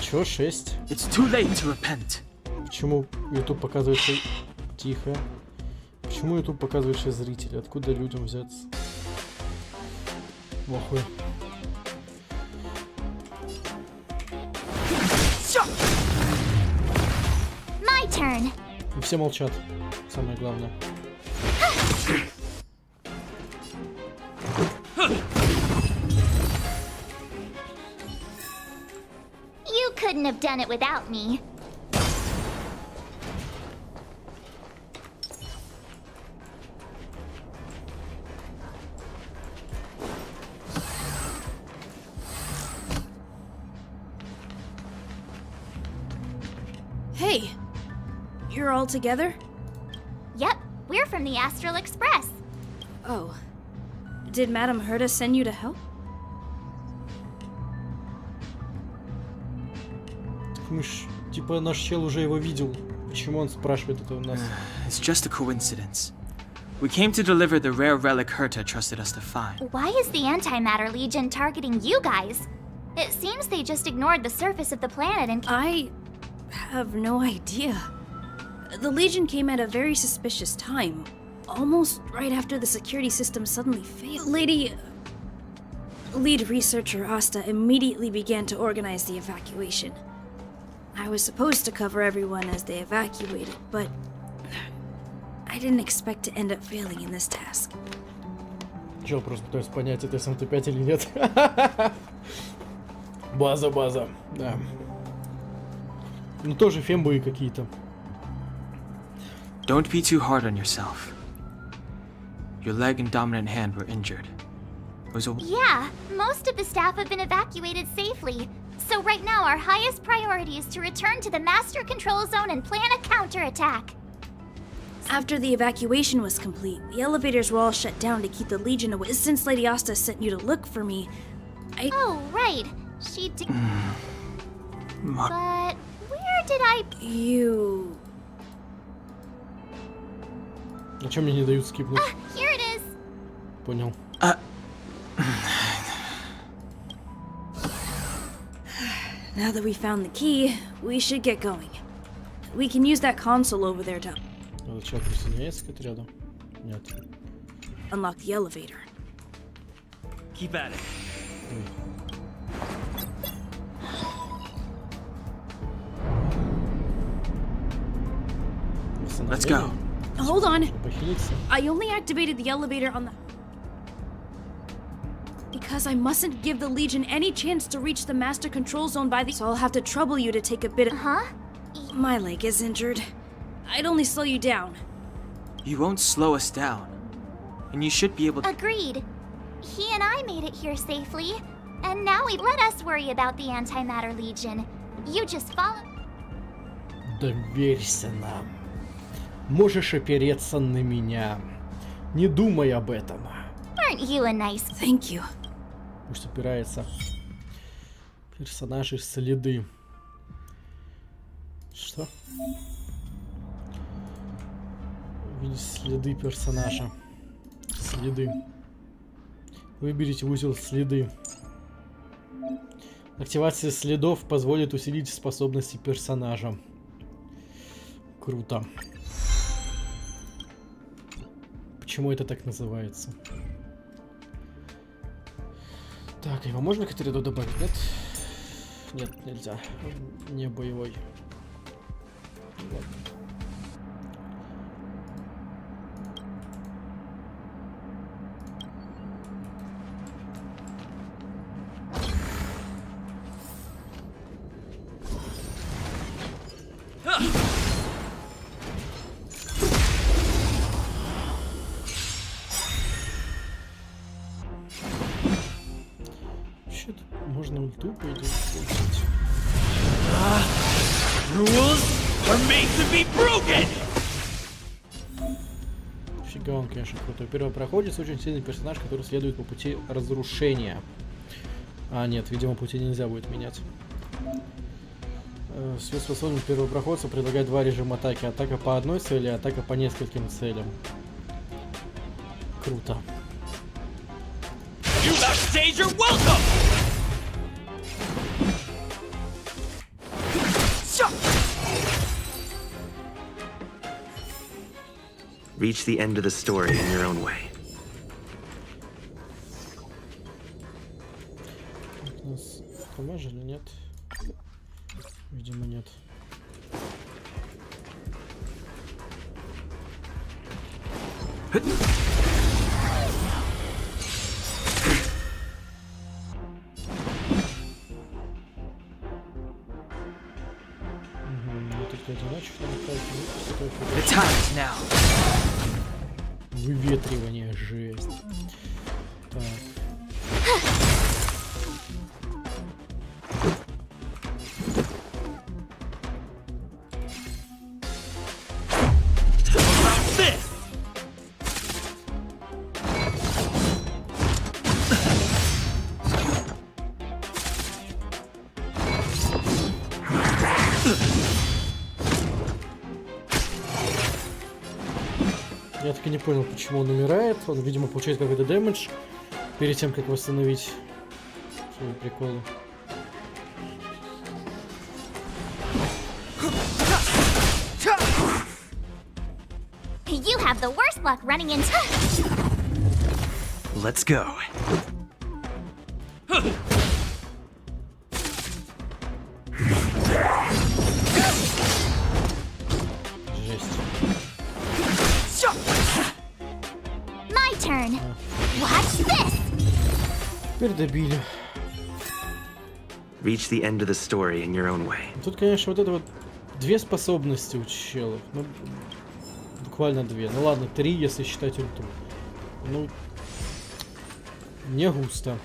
Чё, 6?
It's too late to repent.
Почему YouTube показывает... Тихо. Почему YouTube показывает 6 зрителей? Откуда людям взяться? Охуй.
My turn.
И все молчат. Самое главное.
You couldn't have done it without me.
Hey, you're all together?
Yep, we're from the Astral Express.
Oh. Did Madame Herta send you to help?
Так мы ж... Типа наш чел уже его видел. Почему он спрашивает это у нас?
It's just a coincidence. We came to deliver the rare relic Herta trusted us to find.
Why is the Antimatter Legion targeting you guys? It seems they just ignored the surface of the planet and...
I have no idea. The Legion came at a very suspicious time. Almost right after the security system suddenly failed. Lead researcher Asta immediately began to organize the evacuation. I was supposed to cover everyone as they evacuated, but I didn't expect to end up failing in this task.
Чел просто пытаюсь понять, это СМТ-5 или нет. База, да. Ну тоже фембои какие-то.
Don't be too hard on yourself. Your leg and dominant hand were injured. It was a...
Yeah, most of the staff have been evacuated safely. So right now our highest priority is to return to the Master Control Zone and plan a counterattack.
After the evacuation was complete, the elevators were all shut down to keep the Legion away. Since Lady Asta sent you to look for me,
Oh, right. She did... But where did I...
You...
А чё мне не дают скипнуть?
Here it is.
Понял.
Now that we found the key, we should get going. We can use that console over there to
Этот чел присоединяется к отряду? Нет.
unlock the elevator.
Keep at it.
Let's go.
Hold on.
Похилиться.
I only activated the elevator on the... Because I mustn't give the Legion any chance to reach the Master Control Zone by the... So I'll have to trouble you to take a bit of...
Huh?
My leg is injured. I'd only slow you down.
You won't slow us down. And you should be able to...
Agreed. He and I made it here safely. And now let us worry about the Antimatter Legion. You just follow...
Доверься нам. Можешь опереться на меня. Не думай об этом.
Aren't you a nice...
Thank you.
Пусть опирается. Персонажи следы. Что? Видеть следы персонажа. Следы. Выберите узел следы. Активация следов позволит усилить способности персонажа. Круто. Почему это так называется? Так, его можно к отряду добавить? Нет? Нет, нельзя. Не боевой. Ладно. Вообще-то можно ульту, по идее, использовать.
Rules are made to be broken!
Фига он, конечно, крутой. Первопроходец очень сильный персонаж, который следует по пути разрушения. А, нет, видимо, пути нельзя будет менять. Спецспособность первопроходца предлагает два режима атаки. Атака по одной цели, атака по нескольким целям. Круто.
You upstage your welcome! Reach the end of the story in your own way.
Нас помажили, нет? Видимо, нет.
The time is now.
Выветривание, жесть. Так. Я так и не понял, почему он умирает. Он, видимо, получает какой-то дэмэдж перед тем, как восстановить свои приколы.
You have the worst luck running into.
Let's go.
Жесть.
My turn. Watch this.
Теперь добили.
Reach the end of the story in your own way.
Тут, конечно, вот это вот две способности у челов. Ну, буквально две. Ну ладно, три, если считать ульту. Ну, не густо.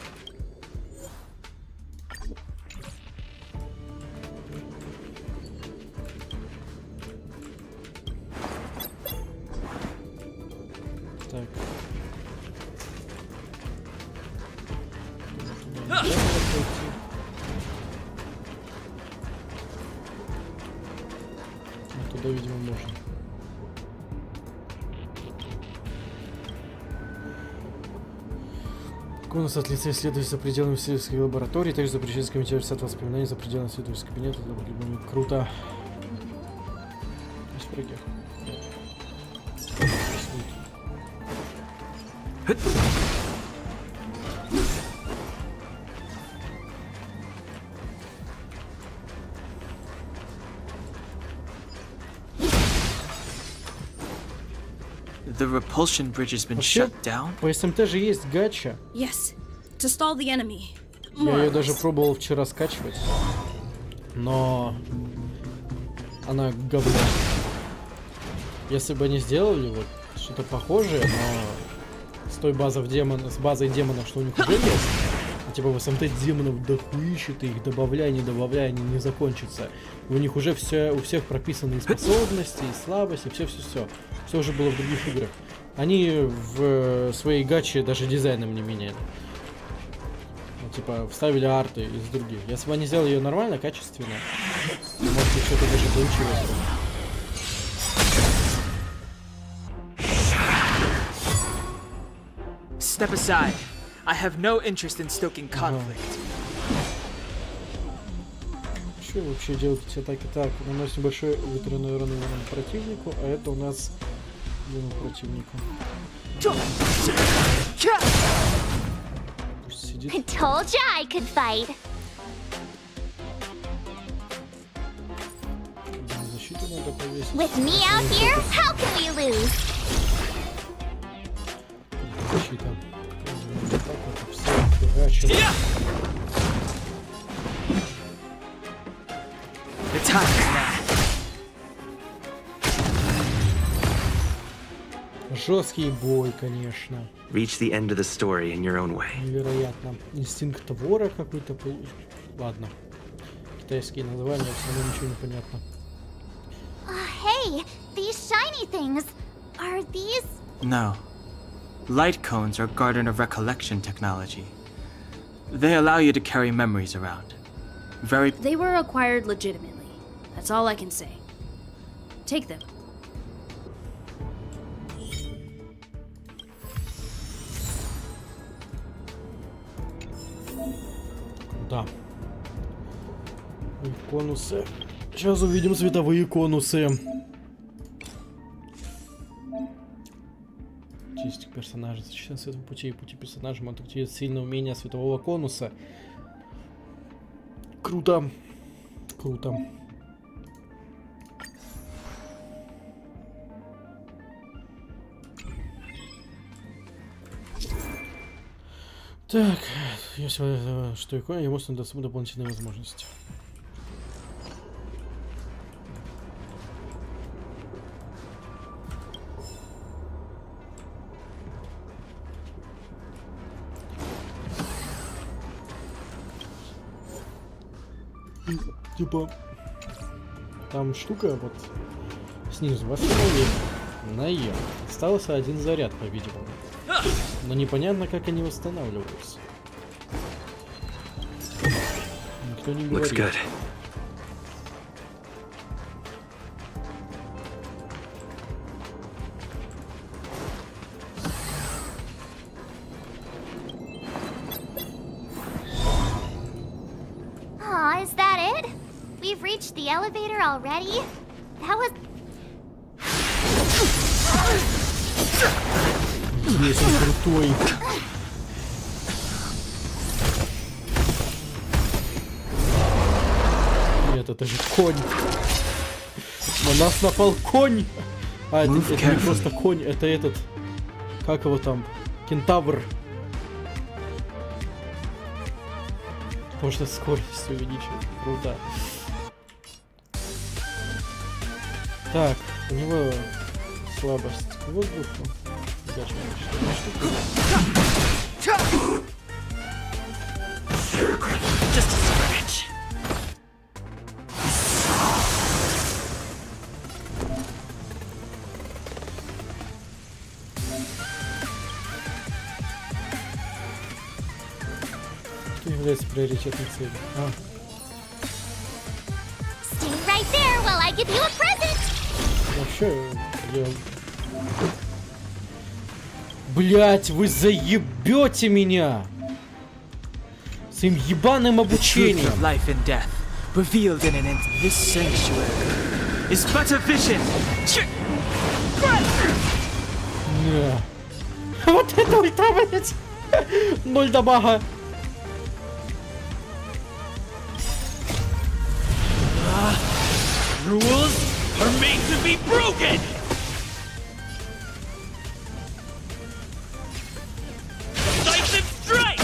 Так. Туда, видимо, можно. Конус от лица исследователей за пределами исследовательской лаборатории, также запрещается комментировать от воспоминаний за пределами исследовательского кабинета. Это круто. Спрыгивай.
The repulsion bridge has been
Вообще,
shut down.
по СМТ же есть гача.
Yes, to stall the enemy.
Я
More
ее
or
даже
less.
пробовал вчера скачивать. Но она говно. Если бы они сделали вот что-то похожее, но с той базой с базой демонов, что у них уже есть, типа в СМТ демонов дохуища, ты их добавляй, не добавляй, они не закончатся. У них уже все, у всех прописаны и способности, и слабости, все. Все уже было в других играх. Они в своей гаче даже дизайном не меняли. Ну, типа, вставили арты из других. Если бы они сделали ее нормально, качественно, может быть, что-то даже получилось бы.
Step aside. I have no interest in stoking conflict.
Что вообще делать эти атаки? Так, наносим большой ветряной урон противнику, а это у нас противнику. Пусть сидит.
Told ya I could fight.
Защиту надо повесить.
With me out here, how can we lose?
Защита. Так вот, все фигачит.
The time is now.
Жесткий бой, конечно.
Reach the end of the story in your own way.
Невероятно. Инстинкт вора какой-то. Ладно. Китайские названия, все равно ничего не понятно.
Hey, these shiny things. Are these?
No. Light cones are Garden of Recollection technology. They allow you to carry memories around. Very.
They were acquired legitimately. That's all I can say. Take them.
Да. И конусы. Сейчас увидим световые конусы. характеристик персонажа. Зачастую светового пути и пути персонажа могут активировать сильное умение светового конуса. Круто. Круто. Так, если что такое, ему даст дополнительные возможности. Типа, там штука вот снизу. Восстановили. Наем. Остался один заряд, по-видимому. Но непонятно, как они восстанавливаются. Никто не
Looks
говорит.
good.
Aw, is that it? We've reached the elevator already? That was...
Здесь он крутой. Нет, это же конь. На нас напал конь. А, это не просто конь, это этот... Как его там? Кентавр. Можно скорость увеличивать. Круто. Так, у него слабость к воздуху.
Just a scratch.
Что является приоритетной целью? А,
Stay right there while I give you a present!
вообще, я... Блять, вы заебете меня! Своим ебаным
The truth
обучением!
of life and death, revealed in this sanctuary, is but a vision.
Да. Вот это ультра, блять! 0 дамага!
Rules are made to be broken. Decisive strike.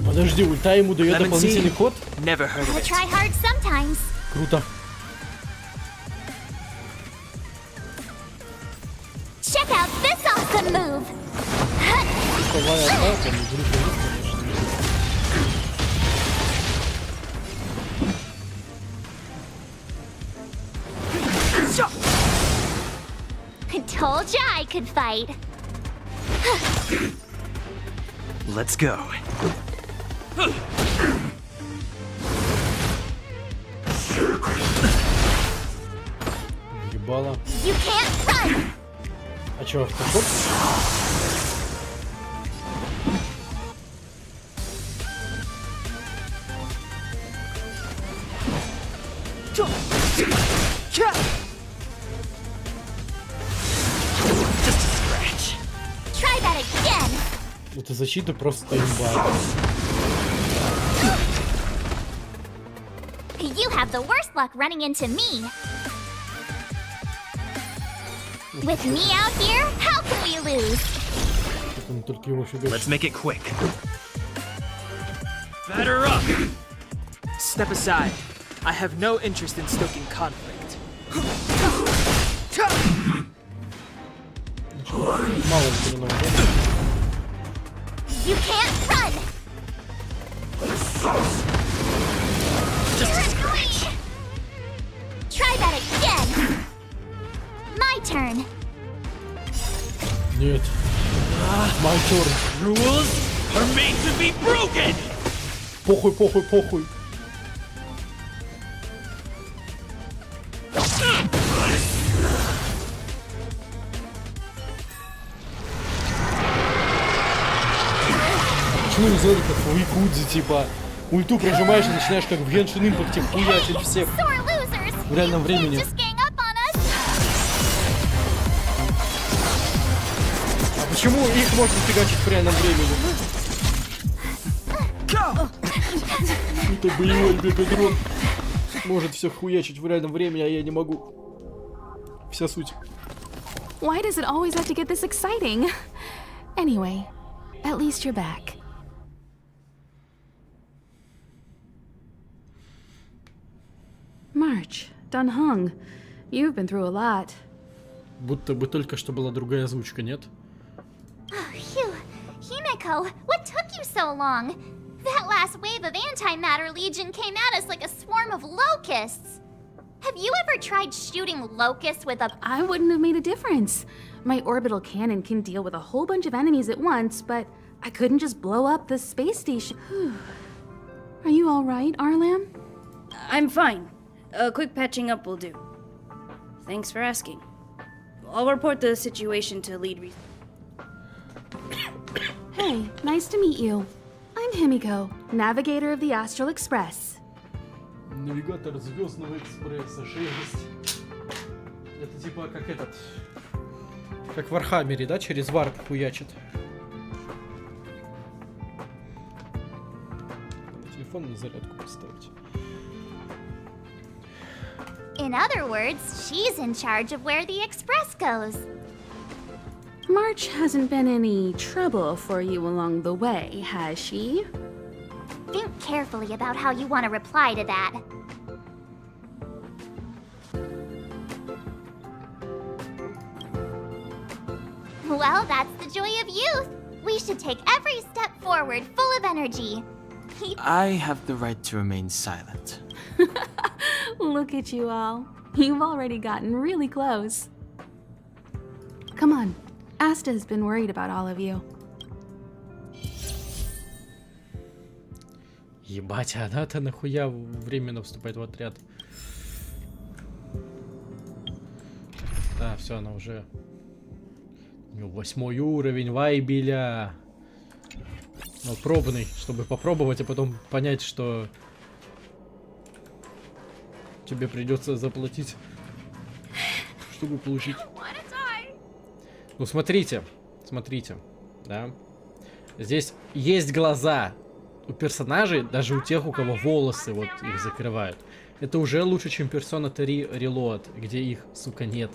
Подожди, ульта ему дает
Lemon
дополнительный
seed.
ход?
Never heard of
Gotta
it.
try hard sometimes.
Круто.
Check out this awesome move!
Вторая атака, не говорю, конечно.
Told ya I could fight.
Let's go.
Ебало.
You can't run!
А чё, автоход?
Try that again!
Это защита просто имба.
You have the worst luck running into me. With me out here, how can we lose?
Он только его фига.
Let's make it quick.
Batter up. Step aside. I have no interest in stoking conflict.
Мало времени, да?
You can't run! You're annoying! Try that again! My turn!
Нет. My turn.
Rules are made to be broken.
Похуй, похуй, похуй. Почему не сделали как в Якудзе, типа, ульту прожимаешь и начинаешь как в Genshin Impact хуячить всех
Sore losers!
в реальном
You can't
времени.
just gang up on us!
А почему их можно фигачить в реальном времени? Это боевой мегадрон. Может все хуячить в реальном времени, а я не могу. Вся суть.
Why does it always have to get this exciting? Anyway, at least you're back. March, Dunhung, you've been through a lot.
Будто бы только что была другая озвучка, нет?
Phew. Himeko, what took you so long? That last wave of antimatter legion came at us like a swarm of locusts. Have you ever tried shooting locusts with a...
I wouldn't have made a difference. My orbital cannon can deal with a whole bunch of enemies at once, but I couldn't just blow up the space station. Are you all right, Arlam?
I'm fine. A quick patching up will do. Thanks for asking. I'll report the situation to lead
Hey, nice to meet you. I'm Himiko, navigator of the Astral Express.
Навигатор Звездного экспресса, жесть. Это типа как этот... Как в Вархаммере, да? Через варп хуячит. Телефон на зарядку поставить.
In other words, she's in charge of where the express goes.
March hasn't been any trouble for you along the way, has she?
Think carefully about how you want to reply to that. Well, that's the joy of youth. We should take every step forward full of energy.
I have the right to remain silent.
Look at you all. You've already gotten really close. Come on. Asta's been worried about all of you.
Ебать, а она-то нахуя временно вступает в отряд? Да, все, она уже... У него 8 уровень, вайбиля. Но пробный, чтобы попробовать, а потом понять, что... Тебе придется заплатить, чтобы получить. Ну смотрите, смотрите, да. Здесь есть глаза у персонажей, даже у тех, у кого волосы вот их закрывают. Это уже лучше, чем Persona 3 Reload, где их, сука, нет.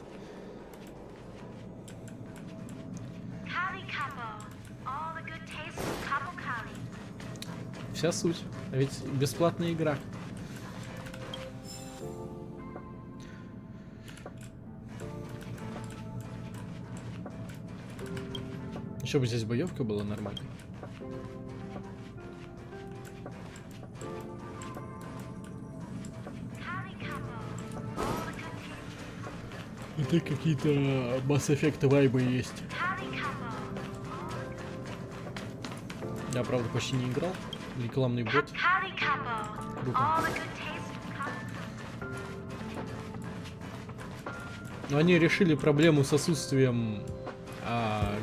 Вся суть. А ведь бесплатная игра. Еще бы здесь боевка была нормально. Это какие-то Mass Effect вайбы есть. Я, правда, почти не играл. Рекламный бот. Круто. Но они решили проблему с отсутствием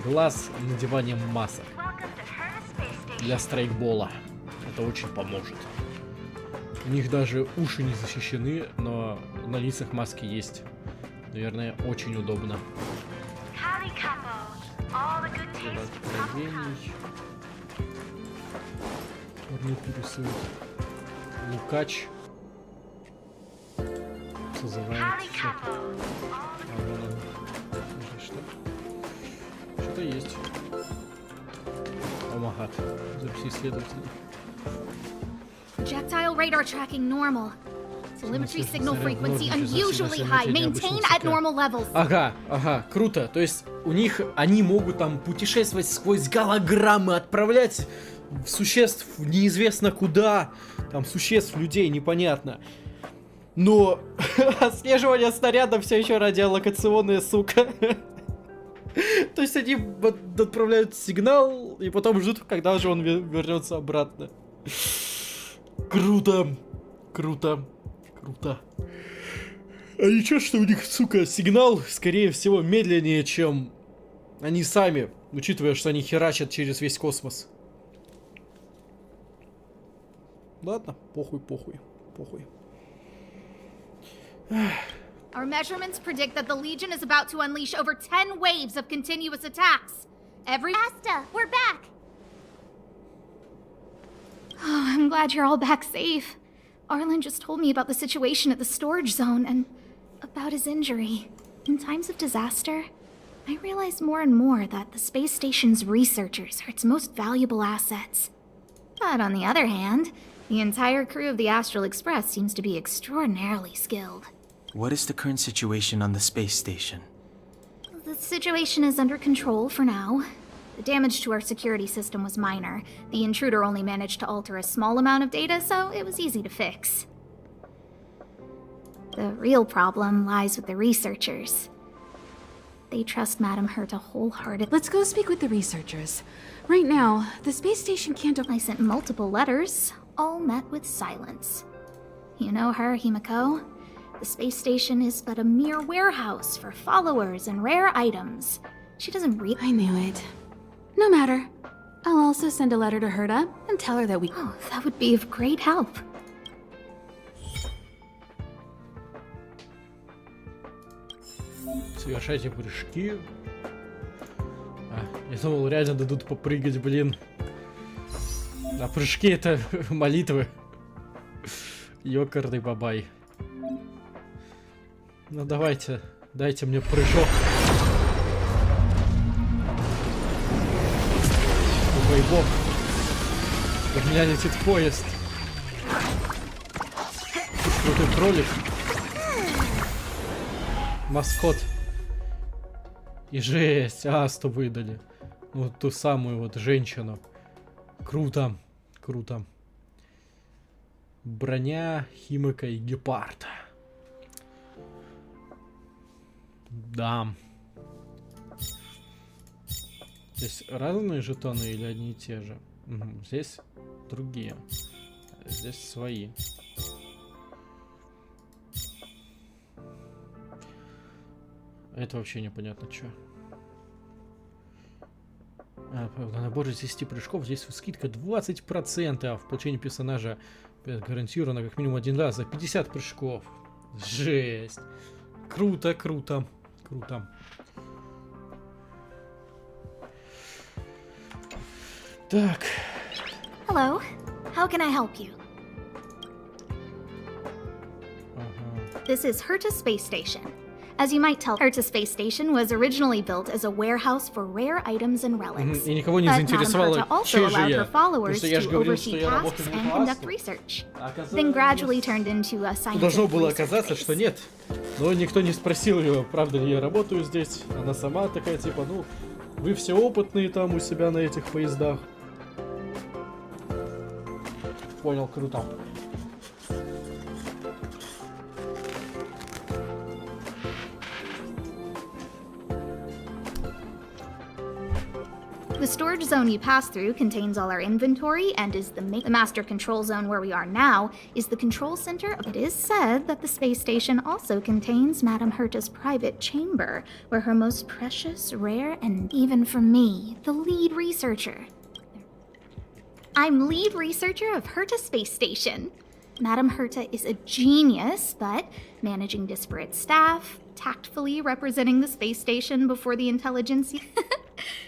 глаз надеванием масок для страйкбола. Это очень поможет. У них даже уши не защищены, но на лицах маски есть. Наверное, очень удобно. Порнуху рисует. Лукач. Созывает. Что? Что-то есть. Омагат. Записи исследователей.
Projectile radar tracking normal. Telemetry signal frequency unusually high. Maintain at normal levels.
Ага, круто. То есть у них они могут там путешествовать сквозь голограммы, отправлять существ неизвестно куда, там существ, людей, непонятно. Но отслеживание снаряда все еще радиолокационное, сука. То есть они отправляют сигнал и потом ждут, когда же он вернется обратно. Круто. А ничего, что у них, сука, сигнал, скорее всего, медленнее, чем они сами, учитывая, что они херачат через весь космос. Ладно, похуй, похуй, похуй.
Our measurements predict that the Legion is about to unleash over 10 waves of continuous attacks.
Asta, we're back!
Oh, I'm glad you're all back safe. Arlen just told me about the situation at the storage zone and about his injury. In times of disaster, I realize more and more that the space station's researchers are its most valuable assets. But on the other hand, the entire crew of the Astral Express seems to be extraordinarily skilled.
What is the current situation on the space station?
The situation is under control for now. The damage to our security system was minor. The intruder only managed to alter a small amount of data, so it was easy to fix. The real problem lies with the researchers. They trust Madame Herta wholeheartedly.
Let's go speak with the researchers. Right now, the space station can't...
I sent multiple letters, all met with silence. You know her, Himiko? The space station is but a mere warehouse for followers and rare items. She doesn't
I knew it. No matter. I'll also send a letter to Herta and tell her that we...
Oh, that would be of great help.
Совершайте прыжки. Я думал, реально дадут попрыгать, блин. А прыжки это молитвы. Ёкарный бабай. Ну давайте, дайте мне прыжок. Ой, бог. У меня летит поезд. Крутый кролик. Маскот. И жесть. Асту выдали. Ну, ту самую вот женщину. Круто. Круто. Броня, Химика и Гепард. Да. Здесь разные жетоны или одни и те же? Угу. Здесь другие. Здесь свои. Это вообще непонятно, что. На набор из 10 прыжков здесь скидка 20%, а в получении персонажа гарантировано как минимум один раз за 50 прыжков. Жесть. Круто, круто, круто. Так.
Hello. How can I help you? This is Herta Space Station. As you might tell, Herta Space Station was originally built as a warehouse for rare items and relics.
И никого не
But
заинтересовало,
Madame Herta also
чей же
allowed
я.
her followers
Потому что я же
to
говорил,
oversee
что я работаю
tasks
в
and
Лукласу.
conduct research. Then gradually turned into a scientific
Должно было
research
оказаться,
base.
что нет. Но никто не спросил ее, правда ли я работаю здесь. Она сама такая, типа, ну, вы все опытные там у себя на этих поездах. Понял, круто.
The storage zone you pass through contains all our inventory and is the master control zone where we are now is the control center. It is said that the space station also contains Madame Herta's private chamber, where her most precious, rare, and even for me, the lead researcher. I'm lead researcher of Herta Space Station. Madame Herta is a genius, but managing disparate staff, tactfully representing the space station before the intelligentsia.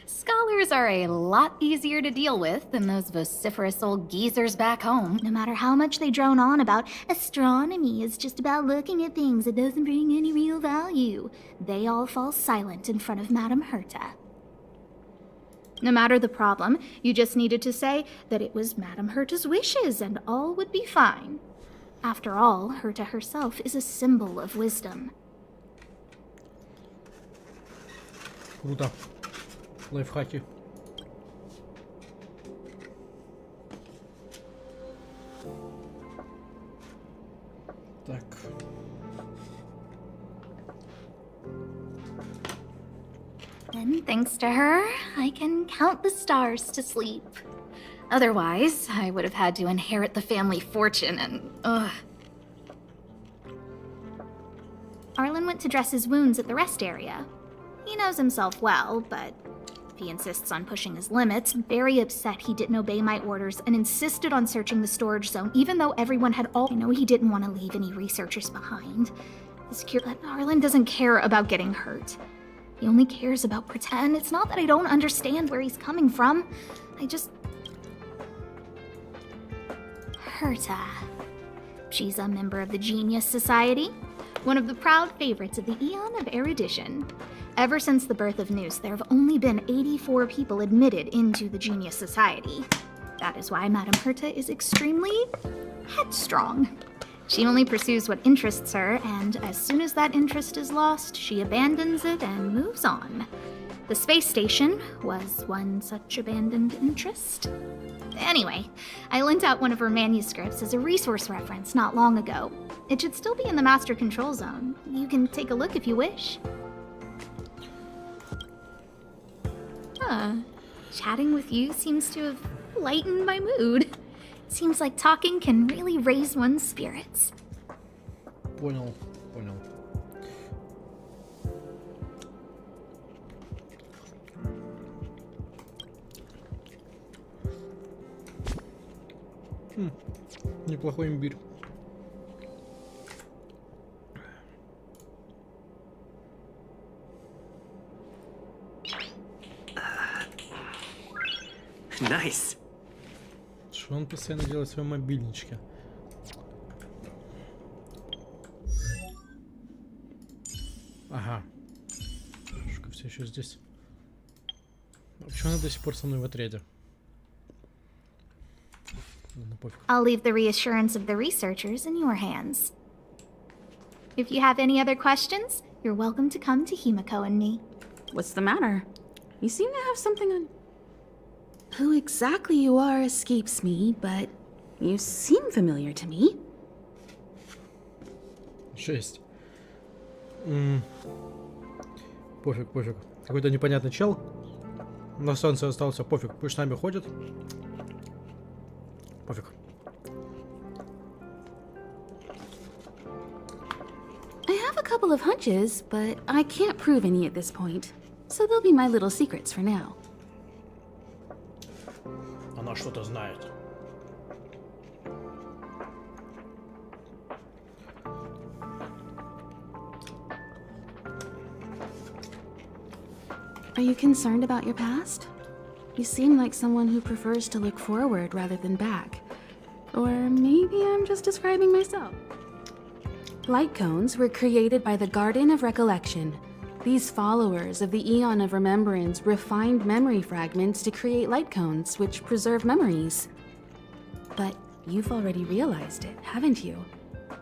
Scholars are a lot easier to deal with than those vociferous old geezers back home. No matter how much they drone on about astronomy is just about looking at things, it doesn't bring any real value. They all fall silent in front of Madame Herta. No matter the problem, you just needed to say that it was Madame Herta's wishes and all would be fine. After all, Herta herself is a symbol of wisdom.
Круто. Лайфхаки. Так.
And thanks to her, I can count the stars to sleep. Otherwise, I would have had to inherit the family fortune and, ugh. Arlen went to dress his wounds at the rest area. He knows himself well, but He insists on pushing his limits, very upset he didn't obey my orders, and insisted on searching the storage zone, even though everyone had all. I know he didn't want to leave any researchers behind. But Arlen doesn't care about getting hurt. He only cares about pretend. It's not that I don't understand where he's coming from. I just... Herta. She's a member of the Genius Society, one of the proud favorites of the Eon of Erudition. Ever since the birth of Noose, there have only been 84 people admitted into the Genius Society. That is why Madame Herta is extremely headstrong. She only pursues what interests her, and as soon as that interest is lost, she abandons it and moves on. The space station was one such abandoned interest. Anyway, I lent out one of her manuscripts as a resource reference not long ago. It should still be in the Master Control Zone. You can take a look if you wish. Chatting with you seems to have lightened my mood. Seems like talking can really raise one's spirits.
Понял. Неплохой имбирь.
Nice.
Что он постоянно делает в своем мобильничке? Ага. Шушка все еще здесь. А почему она до сих пор со мной в отряде? Ну, пофиг.
I'll leave the reassurance of the researchers in your hands. If you have any other questions, you're welcome to come to Himiko and me.
What's the matter? You seem to have something on... Who exactly you are escapes me, but you seem familiar to me.
6. Пофиг. Какой-то непонятный чел. На станции остался. Пофиг. Пусть с нами ходит. Пофиг.
I have a couple of hunches, but I can't prove any at this point. So they'll be my little secrets for now.
Она что-то знает.
Are you concerned about your past? You seem like someone who prefers to look forward rather than back. Or maybe I'm just describing myself. Light cones were created by the Garden of Recollection. These followers of the Eon of Remembrance refined memory fragments to create light cones, which preserve memories. But you've already realized it, haven't you?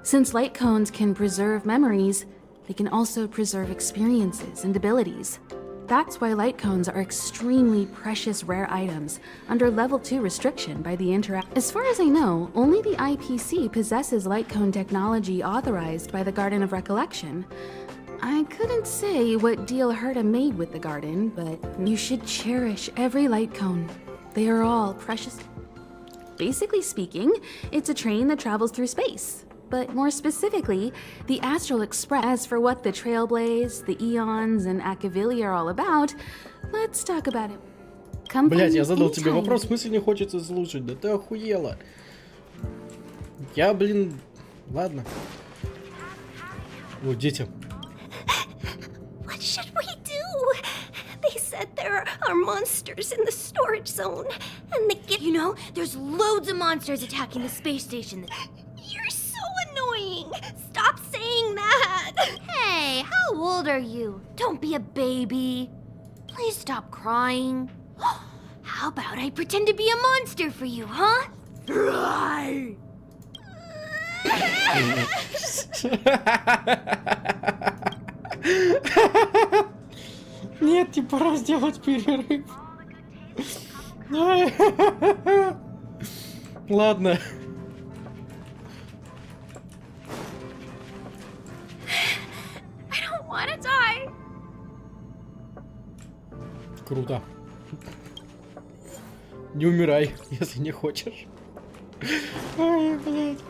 Since light cones can preserve memories, they can also preserve experiences and abilities. That's why light cones are extremely precious rare items under level 2 restriction by the Interact. As far as I know, only the IPC possesses light cone technology authorized by the Garden of Recollection. I couldn't say what deal Herta made with the garden, but you should cherish every light cone. They are all precious. Basically speaking, it's a train that travels through space. But more specifically, the Astral Express. As for what the Trailblaze, the Eons, and Akavili are all about, let's talk about it. Come
Блять, я
find me
задал тебе
anytime.
вопрос, в смысле не хочется слушать? Да ты охуела. Я, блин... Ладно. О, дети.
What should we do? They said there are monsters in the storage zone, and they get. You know, there's loads of monsters attacking the space station. You're so annoying. Stop saying that. Hey, how old are you? Don't be a baby. Please stop crying. How about I pretend to be a monster for you, huh? Right.
Нет, типа пора сделать перерыв. Ладно.
I don't want to die.
Круто. Не умирай, если не хочешь. Ой, блядь.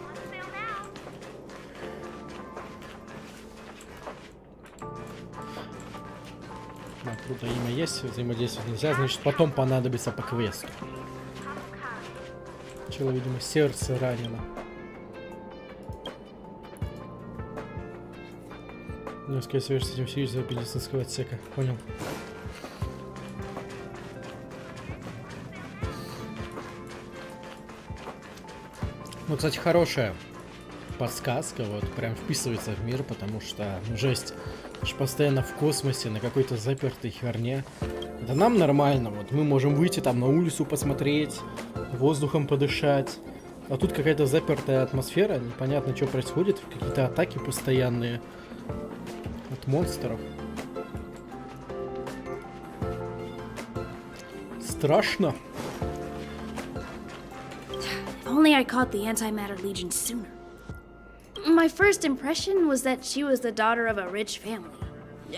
Круто, имя есть, взаимодействовать нельзя, значит потом понадобится по квесту. Чело, видимо, сердце ранено. Несколько свяжешь с этим сидеть медицинского отсека. Понял. Ну, кстати, хорошая подсказка, вот, прям вписывается в мир, потому что, ну, жесть, мы же постоянно в космосе, на какой-то запертой херне. Это нам нормально, вот, мы можем выйти там на улицу посмотреть, воздухом подышать, а тут какая-то запертая атмосфера, непонятно, что происходит, какие-то атаки постоянные от монстров. Страшно.
If only I caught the Antimatter Legion sooner. My first impression was that she was the daughter of a rich family,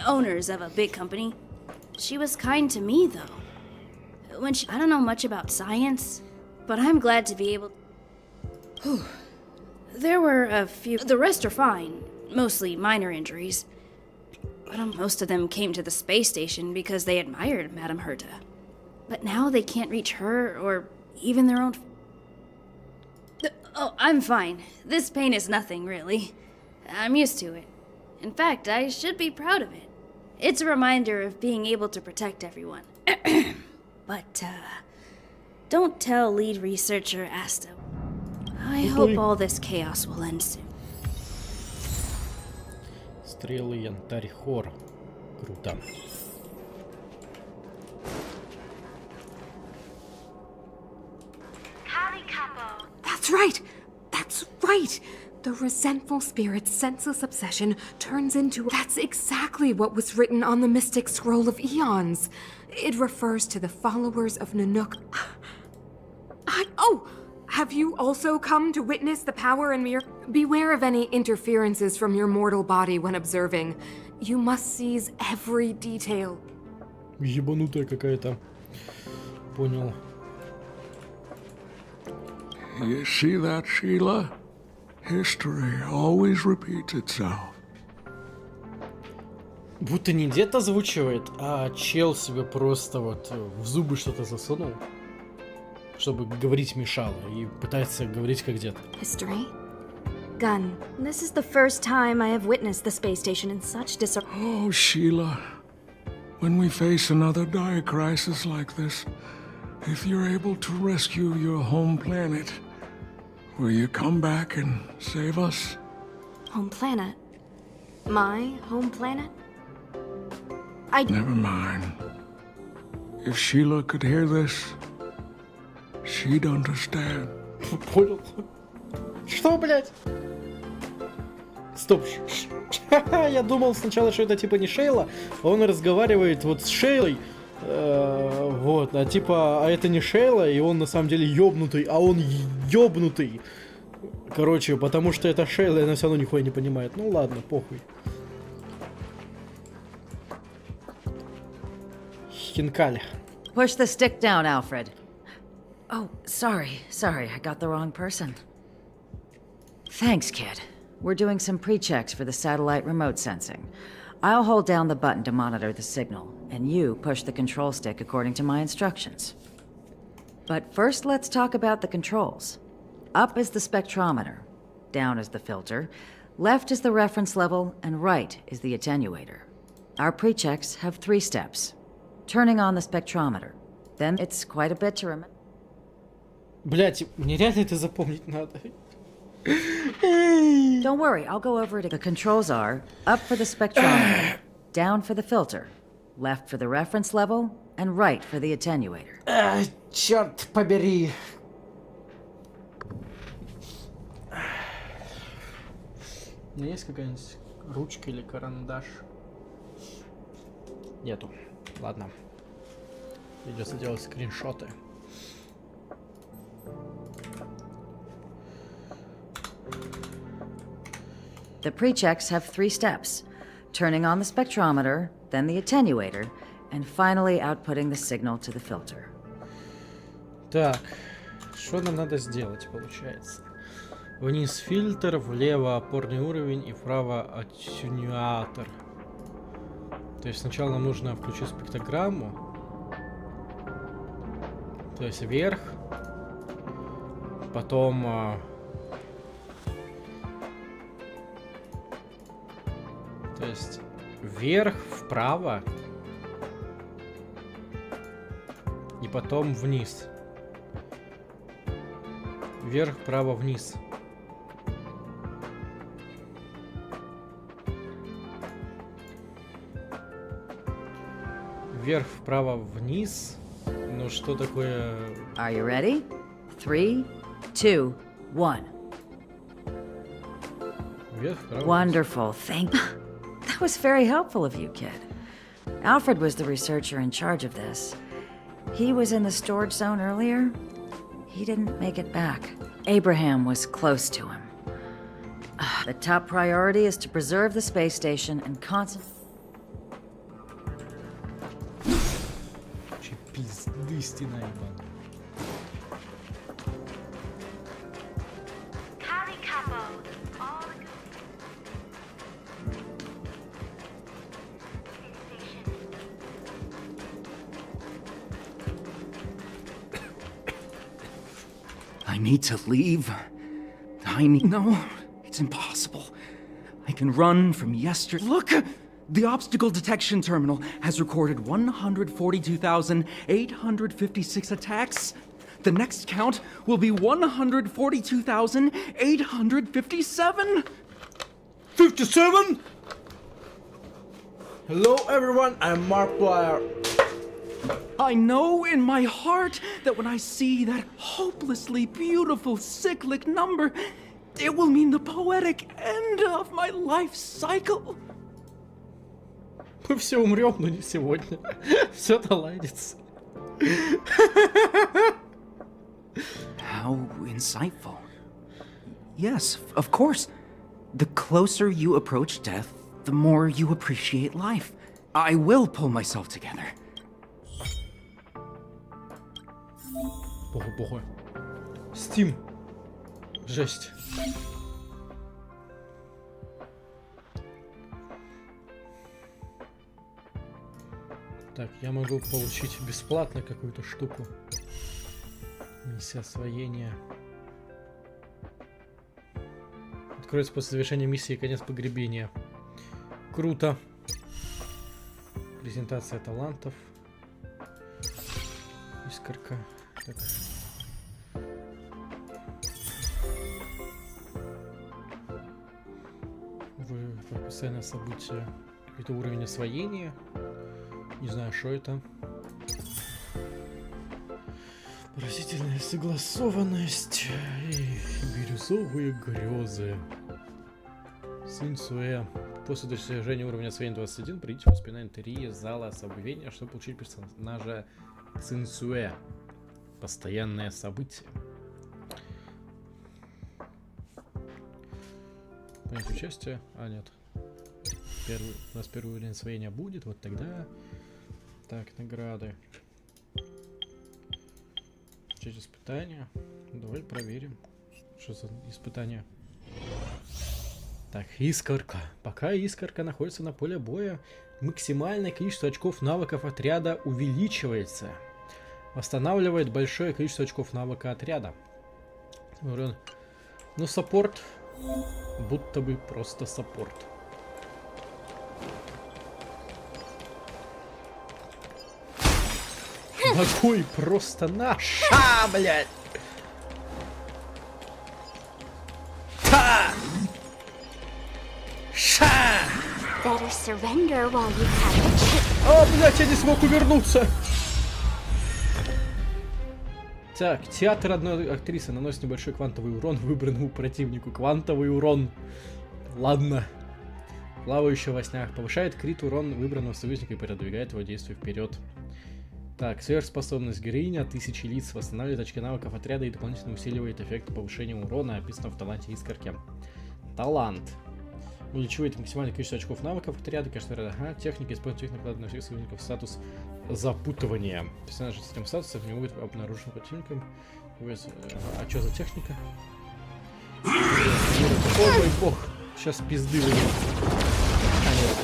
owners of a big company. She was kind to me, though. I don't know much about science, but I'm glad to be able. There were a few. The rest are fine, mostly minor injuries. But most of them came to the space station because they admired Madame Herta. But now they can't reach her or even their own. Oh, I'm fine. This pain is nothing, really. I'm used to it. In fact, I should be proud of it. It's a reminder of being able to protect everyone. But, don't tell lead researcher Asta. I hope all this chaos will end soon.
Стрелы, янтарь, хор. Круто.
That's right! That's right! The resentful spirit's senseless obsession turns into... That's exactly what was written on the Mystic Scroll of Eons. It refers to the followers of Nanook. Oh! Have you also come to witness the power and mirror? Beware of any interferences from your mortal body when observing. You must seize every detail.
Ебанутая какая-то. Понял.
You see that, Sheila? History always repeats itself.
Будто не дед озвучивает, а чел себе просто вот в зубы что-то засунул, чтобы говорить мешало, и пытается говорить как дед.
History? Gun. This is the first time I have witnessed the space station in such disarray.
Oh, Sheila. When we face another dire crisis like this, if you're able to rescue your home planet, will you come back and save us?
Home planet? My home planet?
Never mind. If Sheila could hear this, she'd understand.
Понял. Что, блядь? Стоп. Я думал сначала, что это типа не Шейла, а он разговаривает вот с Шейлой. Вот, а типа, а это не Шейла, и он на самом деле ёбнутый, а он ёбнутый. Короче, потому что это Шейла, и она все равно нихуя не понимает. Ну ладно, похуй. Хинкаль.
Push the stick down, Alfred. Oh, sorry, I got the wrong person. Thanks, kid. We're doing some pre-checks for the satellite remote sensing. I'll hold down the button to monitor the signal, and you push the control stick according to my instructions. But first, let's talk about the controls. Up is the spectrometer, down is the filter, left is the reference level, and right is the attenuator. Our pre-checks have 3 steps. Turning on the spectrometer. Then it's quite a bit to remember.
Блять, мне реально это запомнить надо.
Don't worry, I'll go over it. The controls are up for the spectrometer, down for the filter, left for the reference level, and right for the attenuator.
Черт побери. У меня есть какая-нибудь ручка или карандаш? Нету. Ладно. Придется делать скриншоты.
The pre-checks have 3 steps. Turning on the spectrometer, then the attenuator, and finally outputting the signal to the filter.
Так, что нам надо сделать, получается? Вниз фильтр, влево опорный уровень и вправо аттенюатор. То есть сначала нам нужно включить спектрограмму. То есть вверх. Потом... То есть вверх, вправо. И потом вниз. Вверх, вправо, вниз. Вверх, вправо, вниз. Ну что такое?
Are you ready? 3, 2, 1.
Вверх, вправо.
Wonderful, thank you. That was very helpful of you, kid. Alfred was the researcher in charge of this. He was in the storage zone earlier. He didn't make it back. Abraham was close to him. The top priority is to preserve the space station and concentrate.
Пизды стена ебаная.
I need to leave. No, it's impossible. I can run from yesterday. Look! The obstacle detection terminal has recorded 142,856 attacks. The next count will be 142,857.
57? Hello everyone, I'm Markiplier.
I know in my heart that when I see that hopelessly beautiful cyclic number, it will mean the poetic end of my life cycle.
Мы все умрем, но не сегодня. Все наладится.
How insightful. Yes, of course. The closer you approach death, the more you appreciate life. I will pull myself together.
Бога. Steam. Жесть. Так, я могу получить бесплатно какую-то штуку. Миссия освоения. Откроется после завершения миссии конец погребения. Круто. Презентация талантов. Искорка. Так. Вы постоянное событие. Это уровень освоения. Не знаю, что это. Поразительная согласованность и бирюзовые грезы. Сын Суэ. После достижения уровня освоения 21 придите в воспоминания 3 зала объявления, чтобы получить персонажа Сын Суэ. Постоянное событие. Принять участие? А, нет. У нас первый уровень освоения будет, вот тогда. Так, награды. Часть испытания. Давай проверим. Что за испытание? Так, искорка. Пока искорка находится на поле боя, максимальное количество очков навыков отряда увеличивается. Восстанавливает большое количество очков навыка отряда. Ну, саппорт. Будто бы просто саппорт. Какой просто наш. Блядь.
Better surrender while you have.
О, блядь, я не смог увернуться. Так, театр одной актрисы наносит небольшой квантовый урон выбранному противнику. Квантовый урон. Ладно. Плавающий во снях. Повышает крит урон выбранного союзника и продвигает его действие вперед. Так, сверхспособность героини от 1000 лиц восстанавливает очки навыков отряда и дополнительно усиливает эффект повышения урона, описанного в таланте искорки. Талант. Увеличивает максимальное количество очков навыков отряда, конечно, ага. Техника использует технику накладывает на всех союзников статус запутывания. Персонаж с этим статусом не будет обнаружен противником. А что за техника? О мой бог! Сейчас пизды выйдет. А, нет.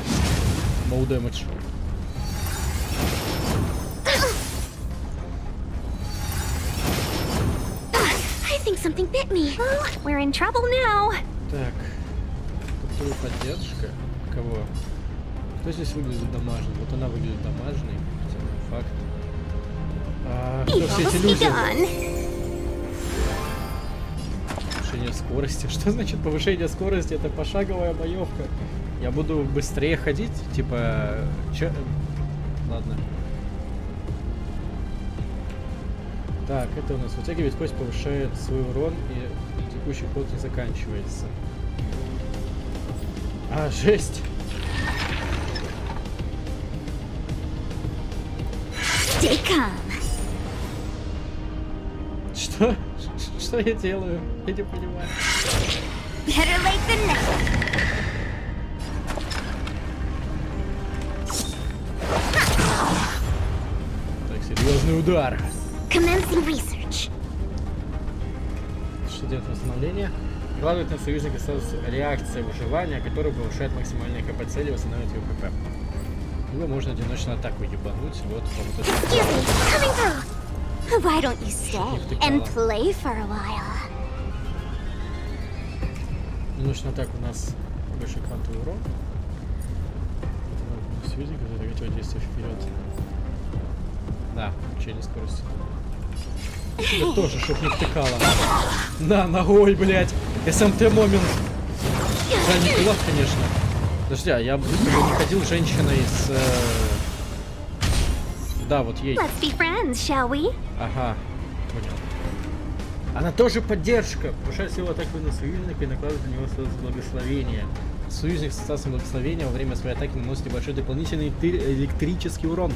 No damage.
I think something bit me. Oh, we're in trouble now.
Так. Тут поддержка. Кого? Кто здесь выглядит дамажным? Вот она выглядит дамажной. Хотя не факт. Кто все эти люди? Повышение скорости. Что значит повышение скорости? Это пошаговая боевка. Я буду быстрее ходить? Типа... Ладно. Так, это у нас вытягивает кость, повышает свой урон, и текущий ход не заканчивается. Жесть!
Stay calm.
Что? Что я делаю? Я не понимаю.
Better late than never.
Так, серьезный удар.
Commencing research.
Что делает восстановление? Накладывает на союзника реакция выживания, которая повышает максимальное КП цели и восстанавливает его КП. Его можно одиночную атаку ебануть. Вот, вот это.
Excuse me, coming through. Why don't you stay and play for a while?
Одиночная атака у нас больше квантовый урон. Это союзника задавить его действие вперед. Да, учение скорости. Я тоже, чтоб не втыкала. На, ногой, блядь. СМТ момент. Да, не пила, конечно. Подожди, а я будто бы не ходил женщиной с... Да, вот ей.
Let's be friends, shall we?
Ага, понял. Она тоже поддержка. Повышает силу атаки на союзника и накладывает на него благословение. Союзник с статусом благословения во время своей атаки наносит небольшой дополнительный электрический урон.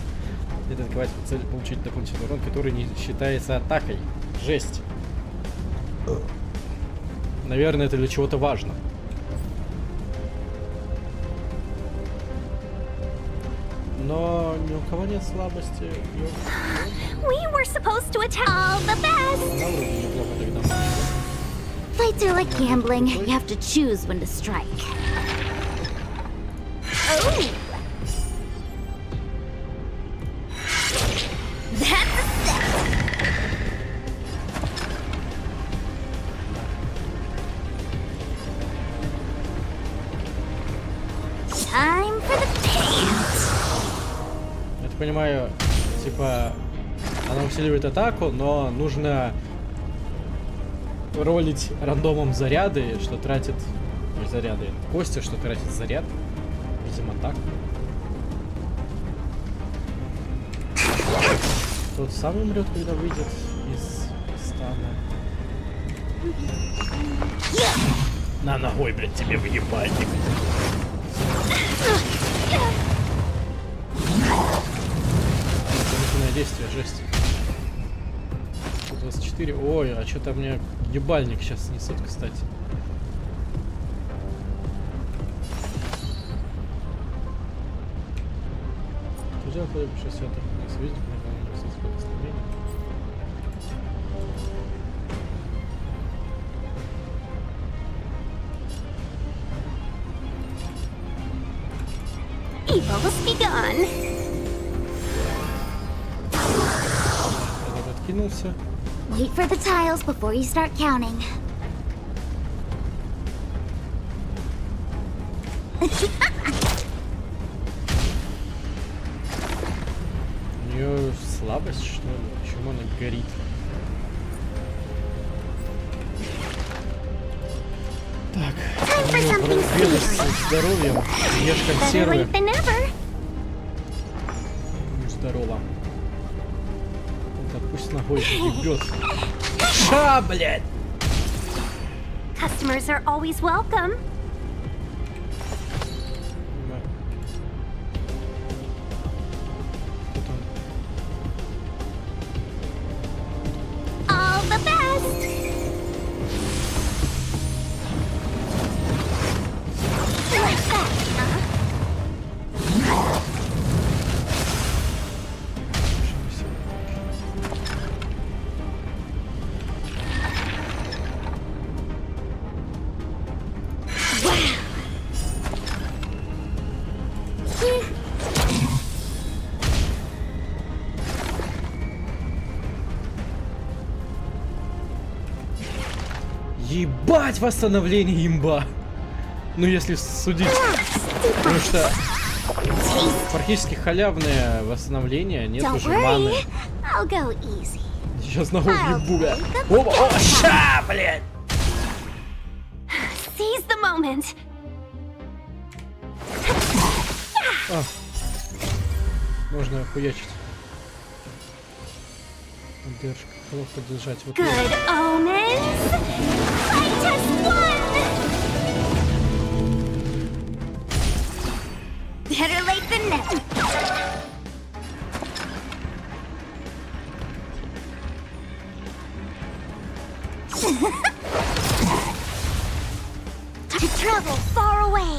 Это открывает цель получить дополнительный урон, который не считается атакой. Жесть. Наверное, это для чего-то важно. Но ни у кого нет слабости.
We were supposed to attack all the best.
Она вроде неплохо тогда.
Fights are like gambling. You have to choose when to strike. Oh. Time for the paint.
Я так понимаю, типа, она усиливает атаку, но нужно ролить рандомом заряды, что тратит... Ой, заряды. Костя, что тратит заряд. Видимо, так. Тот сам умрет, когда выйдет из стана. На, ногой, блядь, тебе в ебальник. Дополнительное действие, жесть. 24. Ой, а что-то мне ебальник сейчас снесет, кстати. Что делать, когда сейчас я так не свидетель, мне кажется, с благословением.
Evil has begun.
Этот откинулся.
Wait for the tiles before you start counting.
У нее слабость, что ли? Почему она горит? Так, беды с здоровьем. Ешь консервы. Здорово. Это пусть ногой ебет. Ша, блядь!
Customers are always welcome. All the best. Like that, huh?
Ебать, восстановление имба. Ну, если судить. Потому что практически халявное восстановление, нет уже маны.
I'll go easy.
Сейчас ногой ебу, бля. Опа, о, ша, блядь.
Seize the moment.
А. Можно хуячить. Поддержка. Кого поддержать? Вот
Good omens. I just won. Better late than never. To travel far away.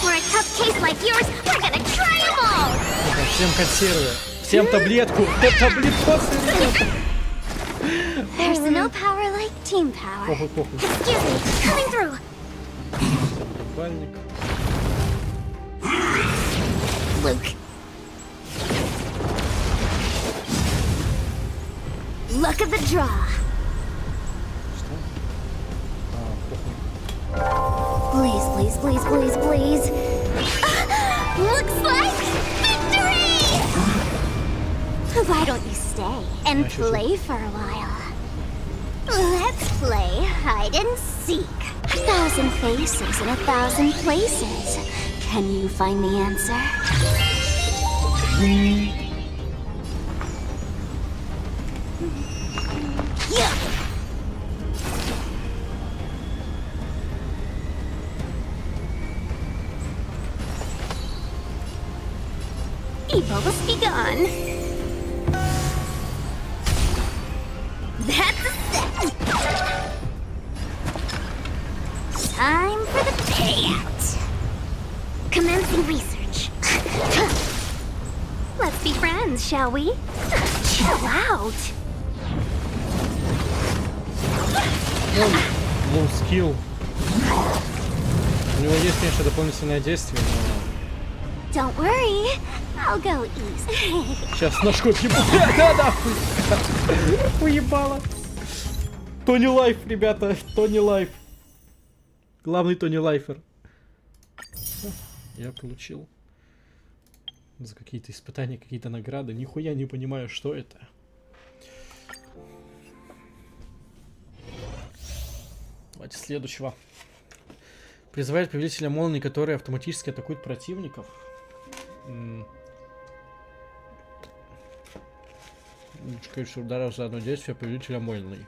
For a tough case like yours, we're gonna try them all.
Всем консервы. Всем таблетку. Таблетку.
There's no power like team power.
Похуй, похуй.
Excuse me, coming through.
Бальник.
Luke. Luck of the draw. Please, please, please, please, please. Looks like victory! Why don't you stay and play for a while? Let's play hide and seek. 1,000 faces in 1,000 places. Can you find the answer? Yeah. Evil must be gone. That's a set. Time for the payout. Commencing research. Let's be friends, shall we? Chill out.
Low skill. У него есть, конечно, дополнительное действие, но...
Don't worry, I'll go easy.
Сейчас ножку ебу. Да, нахуй. Уебало. Тони Лайф, ребята. Тони Лайф. Главный Тони Лайфер. Я получил за какие-то испытания, какие-то награды. Нихуя не понимаю, что это. Давайте следующего. Призывает повелителя молнии, которые автоматически атакуют противников. Количество ударов за одно действие повелителя молнии.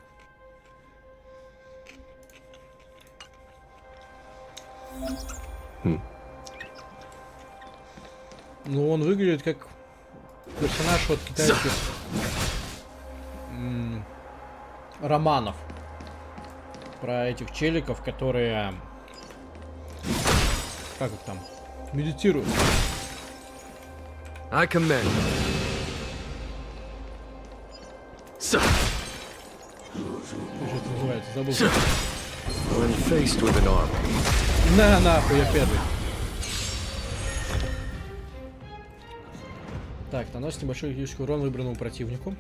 Ну, он выглядит как персонаж от китайских романов. Про этих челиков, которые... Как их там? Медитируют.
I commend.
Как же это называется? Забыл.
When faced with an army.
На, нахуй, я первый. Так, наносит небольшой критический урон выбранному противнику.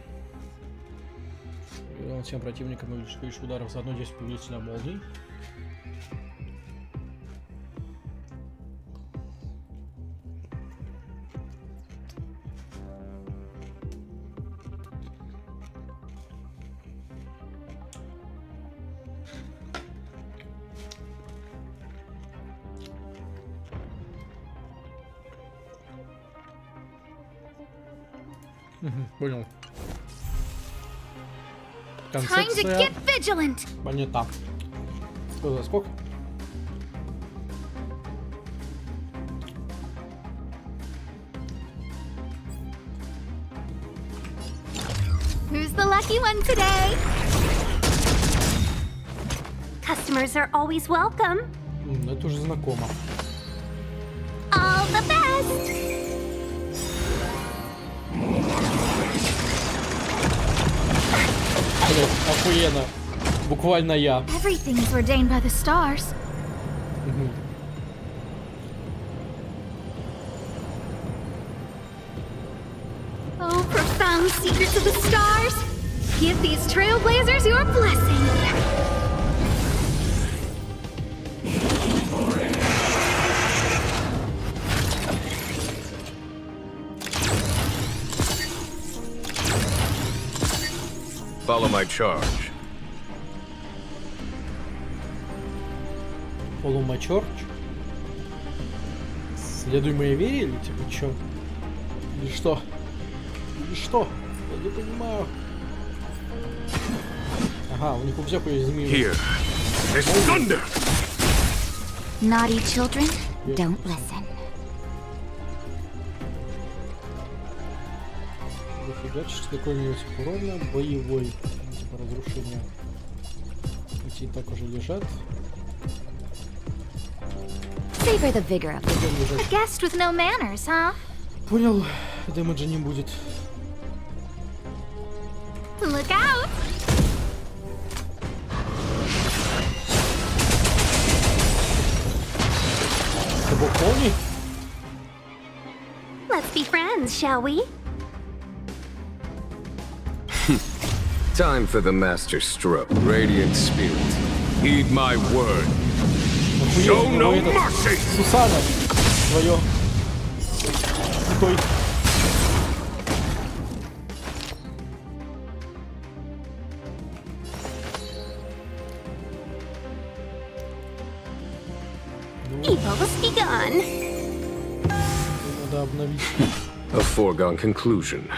Урон всем противникам и количество ударов за одно действие повелителя молний. Понял. Концепция понята. Что за сколько?
Who's the lucky one today? Customers are always welcome.
Это уже знакомо.
All the best.
Охуенно. Буквально я.
Everything is ordained by the stars.
Oh, profound secrets of the stars.
Give these trailblazers your blessing.
Follow my charge.
Follow my charge? Следуй моей вере или типа чё? Или что? Или что? Я не понимаю. Ага, у них у всех есть змеи.
Here. There's thunder!
Naughty children, don't listen.
Зафигачить какой-нибудь урона боевой. Типа разрушения. Эти и так уже лежат.
Savor the vigor of the
A guest with no manners, huh?
Понял, дэмэджа не будет.
Look out!
Это бог молний?
Let's be friends, shall we?
Time for the master stroke. Radiant spirit, heed my word. Show no mercy!
Сусана! Твое. Стой.
Evils be gone.
Надо обновить.
A foregone conclusion.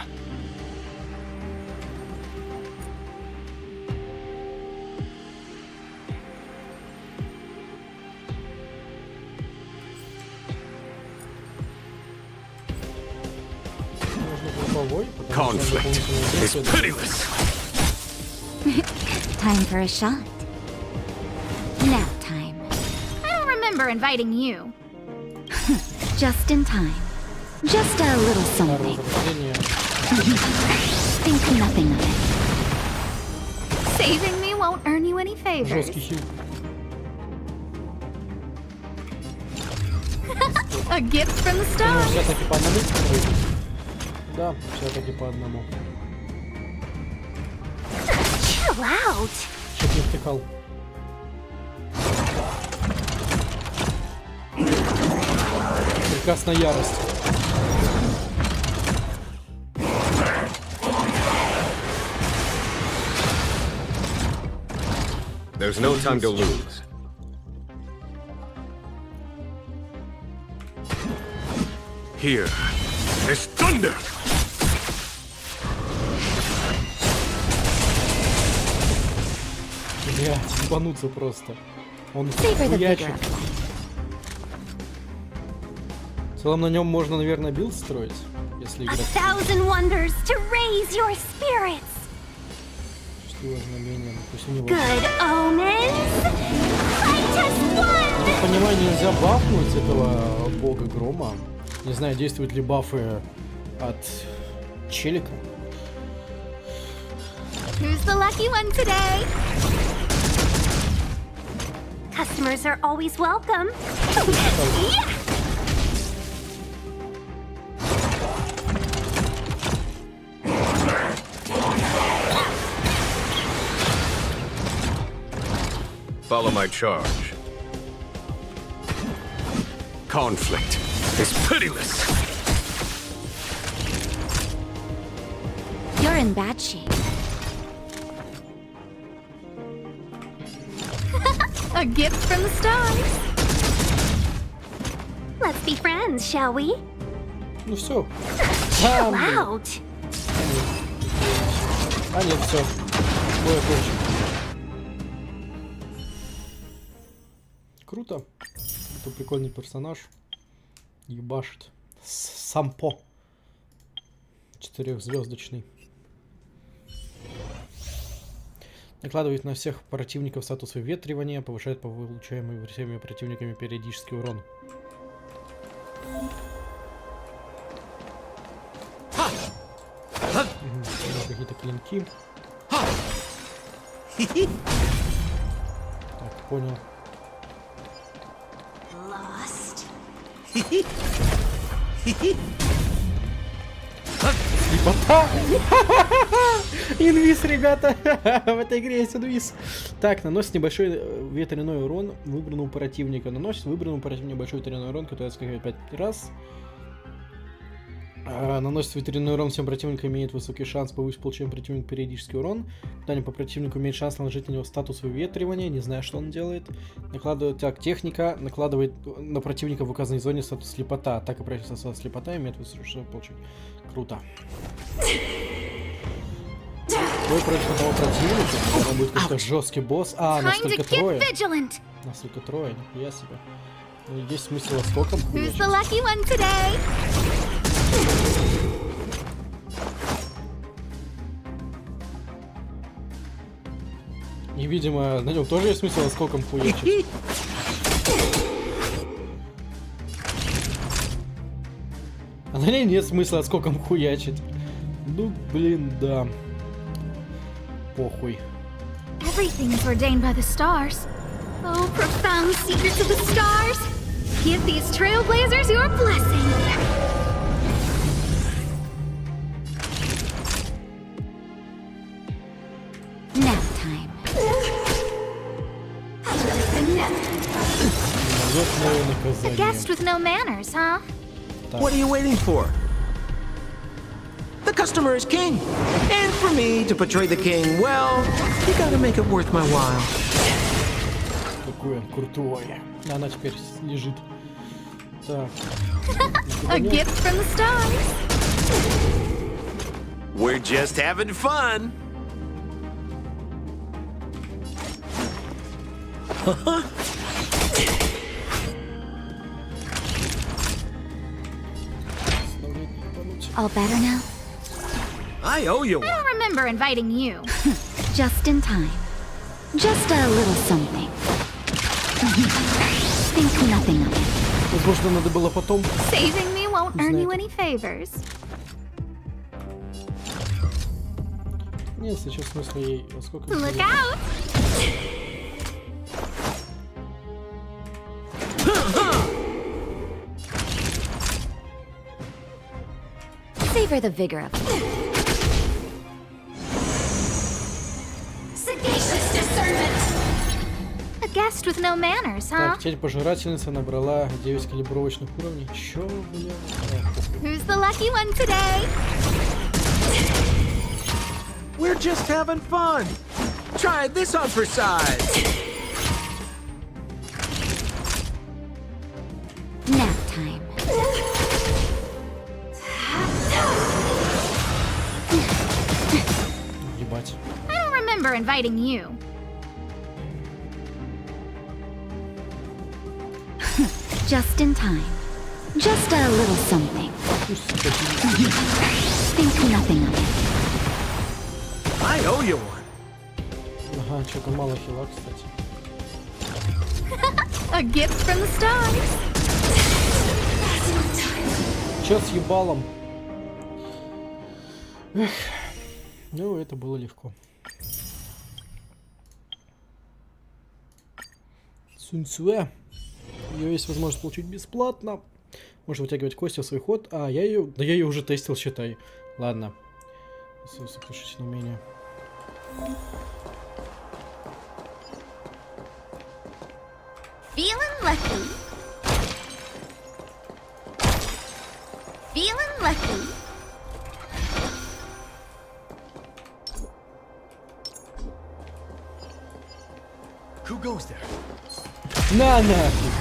Conflict is pitiless.
Time for a shot. Nap time.
I don't remember inviting you.
Just in time. Just a little something. Think nothing of it.
Saving me won't earn you any favors.
Жесткий хил.
A gift from the
Ну,
stars.
все таки по одному. Да, все таки по одному.
Chill out.
Чуть не втыкал. Приказ на ярость.
There's no time to lose. Here. There's thunder!
Блять, ебануться просто. Он
Savor the
хуячит.
vigor.
В целом на нем можно, наверное, билд строить, если
A
играть.
thousand wonders to raise your spirits.
Счастливое знамение, пусть у него.
Good omens. Fight as one.
Я понимаю, нельзя бафнуть этого бога грома. Не знаю, действуют ли бафы от челика.
Who's the lucky one today?
Customers are always welcome. Yeah.
Follow my charge. Conflict is pitiless.
You're in bad shape.
A gift from the stars.
Let's be friends, shall we?
Ну все.
Chill out.
А нет, все. Бой окончен. Круто. Это прикольный персонаж. Ебашит. Сампо. 4-звездочный. Накладывает на всех противников статус выветривания, повышает по получаемым всеми противниками периодический урон. Какие-то клинки. Так, понял.
Lost.
Слип слепота. Инвиз, ребята. В этой игре есть инвиз. Так, наносит небольшой ветряной урон выбранному противника. Наносит выбранному противнику небольшой ветряной урон, который отскакивает 5 раз. Наносит ветряной урон всем противникам, имеет высокий шанс повысить получаемый противник периодический урон. Далее по противнику имеет шанс наложить на него статус выветривания, не знаю, что он делает. Накладывает, так, техника, накладывает на противника в указанной зоне статус слепота. Атака против статус слепота имеет высокий шанс получить. Круто. Бой против одного противника, он будет какой-то жесткий босс. Нас только трое. Нас только трое, нихуя себе. Ну, есть смысл сколько? И, видимо, на нем тоже есть смысл скольком хуячить. А на ней нет смысла скольком хуячить. Ну, блин, да. Похуй.
Everything is ordained by the stars. Oh, profound secrets of the stars. Give these trailblazers your blessing.
Nap time.
A guest with no manners, huh?
What are you waiting for? The customer is king. And for me to portray the king, well, you gotta make it worth my while.
Какое крутое. Она теперь лежит. Так.
A gift from the stars.
We're just having fun.
All better now?
I owe you
I don't remember inviting you.
Just in time. Just a little something. Think nothing of it.
Возможно, надо было потом.
Saving me won't earn you any favors.
Нет, сейчас в смысле ей... Сколько...
Look out!
Savor the vigor of it.
Sagacious discernment. A guest with no manners, huh?
Так, теперь пожирательница набрала 9 калибровочных уровней. Чё, бля?
Who's the lucky one today?
We're just having fun. Try this on for size.
Nap time.
Ебать.
I don't remember inviting you.
Just in time. Just a little something. Think nothing of it.
I owe you one.
Ага, что-то мало хила, кстати.
A gift from the stars.
Чё с ебалом? Эх. Ну, это было легко. Суньцуэ. Ее есть возможность получить бесплатно. Можно вытягивать кости в свой ход. А, я ее... Да я ее уже тестил, считай. Ладно. Сокрушительное умение.
Feeling lucky. Feeling lucky.
Who goes there?
На нафиг!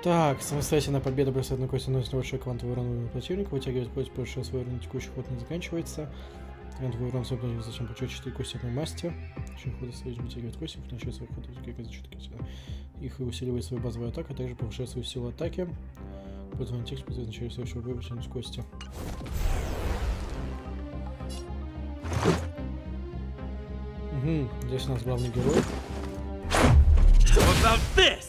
Так, самостоятельная победа бросает на кости, наносит большой квантовый урон противника, вытягивает кость, потому что свой урон текущий ход не заканчивается. Квантовый урон свой противник зачем получает 4 кости одной масти. Очень хода стоит, вытягивает кости, в начале своего хода вытягивает за 4 кости. Их усиливает свою базовую атаку, а также повышает свою силу атаки. Позвонить текст, в начале следующего боя вытянуть кости. Угу, здесь у нас главный герой.
So about this.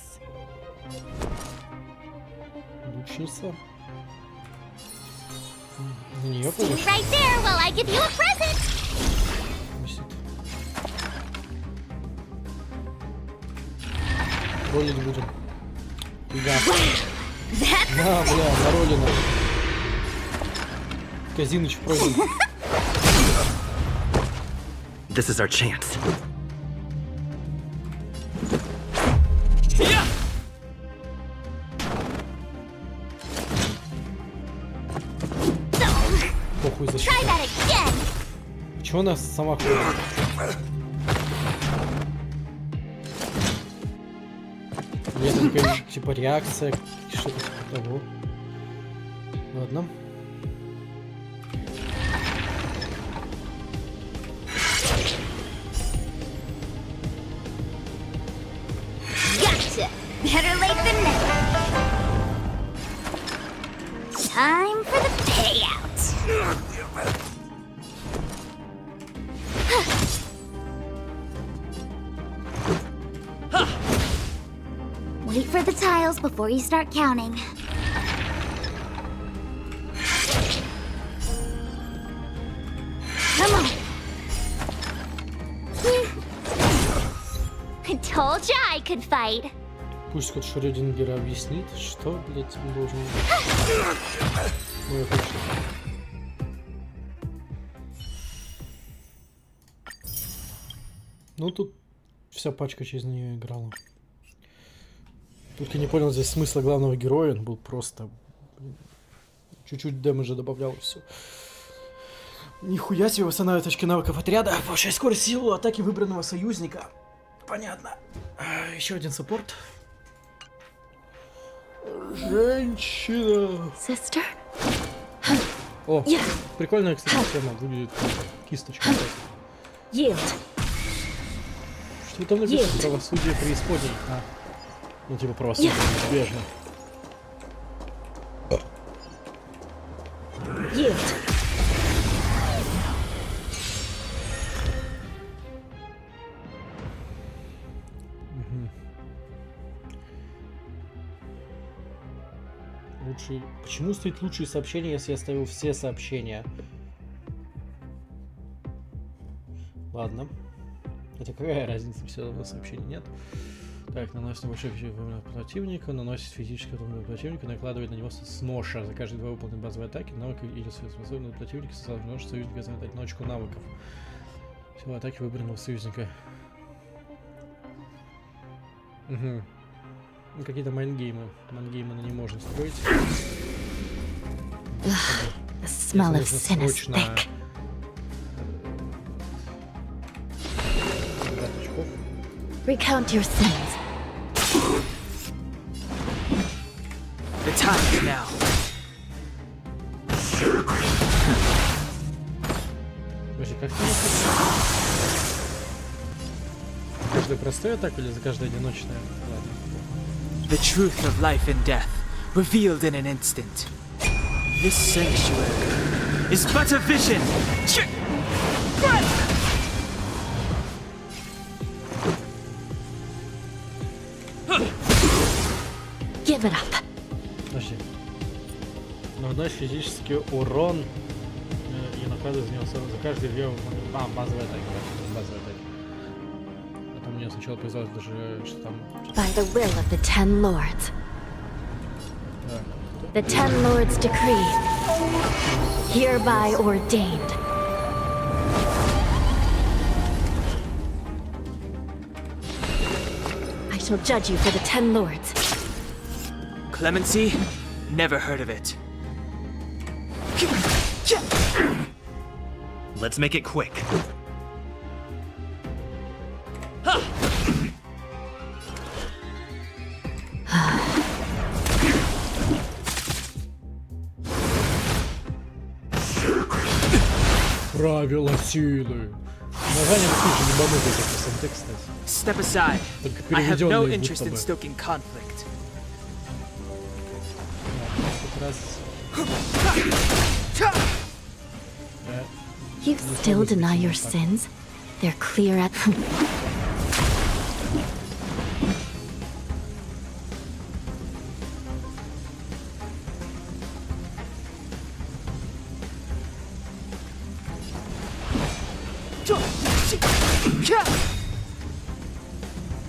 Лучница. На нее
Stay
повыше.
right there while I give you a present.
Висит. Ролить будем. Да. На, бля, Наролина. Казиныч пройден.
This is our chance.
Похуй
Try
защита.
that again.
Чего она сама ходит? Или это такая, типа реакция, что-то типа того. Ладно.
Gotcha. Better late than never. Time for the payout. Wait for the tiles before you start counting. Come on. I told ya I could fight.
Пусть кот Шрёдингера объяснит, что, блядь, он должен... Ой, хочу. Ну, тут вся пачка через нее играла. Только не понял здесь смысла главного героя, он был просто... Чуть-чуть дэмэджа добавлял и все. Нихуя себе восстанавливает очки навыков отряда. Повышай скорость силы атаки выбранного союзника. Понятно. Еще один саппорт. Женщина.
Sister?
О, прикольная, кстати, тема. Выглядит как кисточка.
Yield.
Что там написано? Правосудие преисподней. А. Ну, типа правосудие неизбежно.
Yield.
Лучший... Почему стоит лучшие сообщения, если я оставил все сообщения? Ладно. Хотя какая разница, все равно сообщений нет. Так, наносит небольшой физический противника, наносит физический урон противника, накладывает на него сноша. За каждые 2 выполненные базовые атаки, навык или способность противника создает множество союзника за одиночку навыков. Всего атаки выбранного союзника. Угу. Ну, какие-то майнгеймы. Майнгеймы она не может строить.
The smell of sin is thick. Recount your sins.
The time is now.
Подожди, как ты каждая простая атака или за каждое одиночное? Ладно.
The truth of life and death, revealed in an instant. This sanctuary is but a vision.
Give it up.
Подожди. Наносит физический урон и накладывает за него за каждый две... А, базовая атака. Базовая атака. А там мне сначала показалось даже, что там...
By the will of the 10 lords. The 10 lords decree. Hereby ordained. I shall judge you for the 10 lords.
Clemency? Never heard of it.
Let's make it quick.
Правила силы. Название вообще ебанутое, как СМТ, кстати.
Step aside.
Только
I have no
переведённый
interest in
будто бы.
stoking conflict.
Как раз...
You still deny your sins? They're clear at...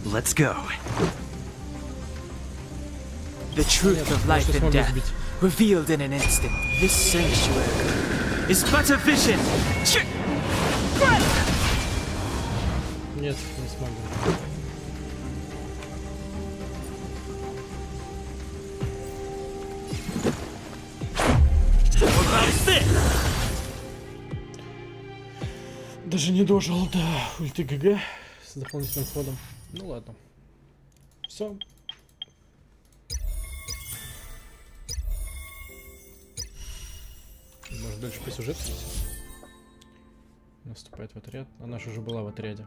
Let's go.
The truth of life and death, revealed in an instant. This sanctuary is but a vision.
Нет, не смогу. Даже не дожил до ульты ГГ с дополнительным ходом. Ну ладно. Все. Может дальше по сюжету? Наступает в отряд. Она же уже была в отряде.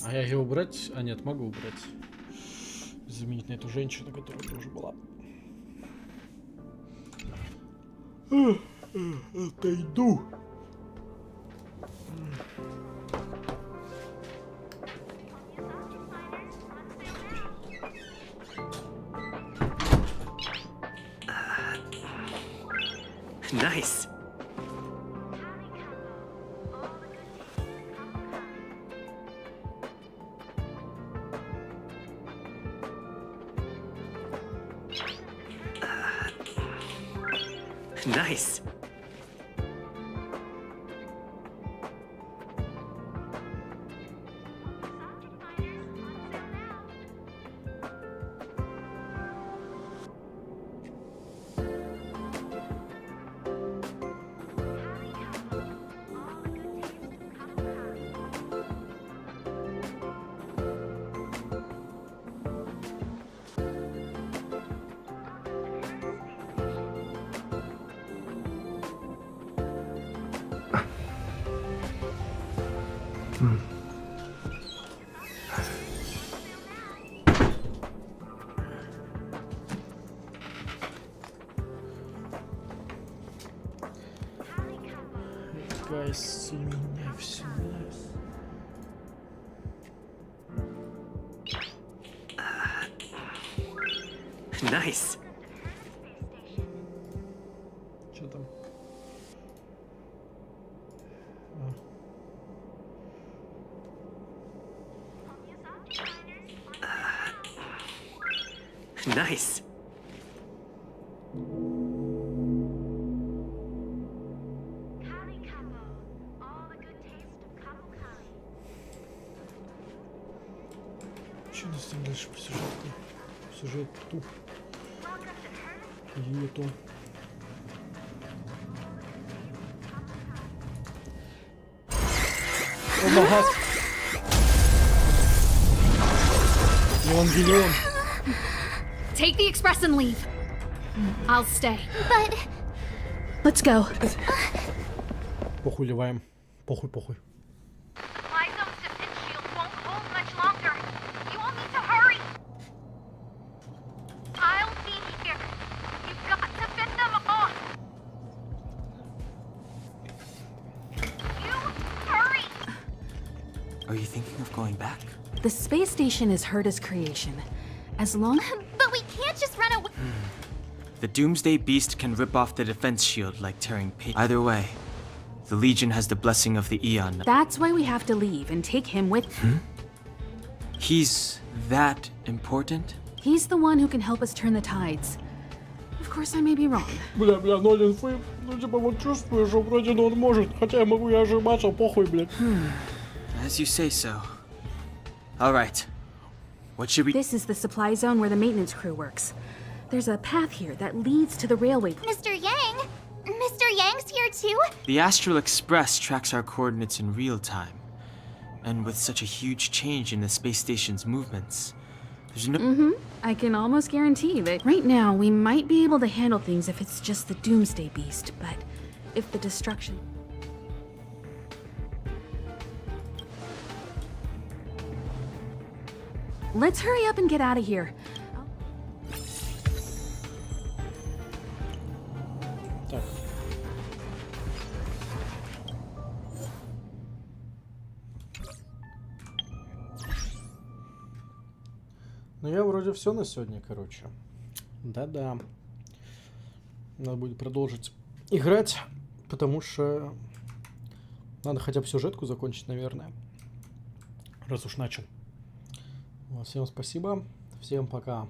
А я ее убрать? А нет, могу убрать. Заменить на эту женщину, которая тоже была. Отойду.
Nice. Nice.
Гайс, у меня все.
Nice.
Что там?
Nice.
Что у нас там дальше по сюжету? Сюжету. Юту. О, магаз. Евангелион.
Take the express and leave. I'll stay.
But
let's go.
Похуй ливаем. Похуй, похуй.
Are you thinking of going back?
The space station is Herta's creation. As long...
but we can't just run away.
The Doomsday Beast can rip off the defense shield like tearing paper. Either way, the Legion has the blessing of the Eon.
That's why we have to leave and take him with...
He's that important?
He's the one who can help us turn the tides. Of course, I may be wrong.
Бля, ноль инфы. Ну, типа, вот чувствую, что вроде он может. Хотя я могу и ошибаться, похуй, блядь.
As you say so. Alright. What should we...
This is the supply zone where the maintenance crew works. There's a path here that leads to the railway.
Mr. Yang? Mr. Yang's here too?
The Astral Express tracks our coordinates in real time. And with such a huge change in the space station's movements, there's no...
I can almost guarantee that right now we might be able to handle things if it's just the Doomsday Beast, but if the destruction... Let's hurry up and get out of here.
Так. Ну я вроде все на сегодня, короче. Да-да. Надо будет продолжить играть, потому что надо хотя бы сюжетку закончить, наверное. Раз уж начал. Всем спасибо, всем пока.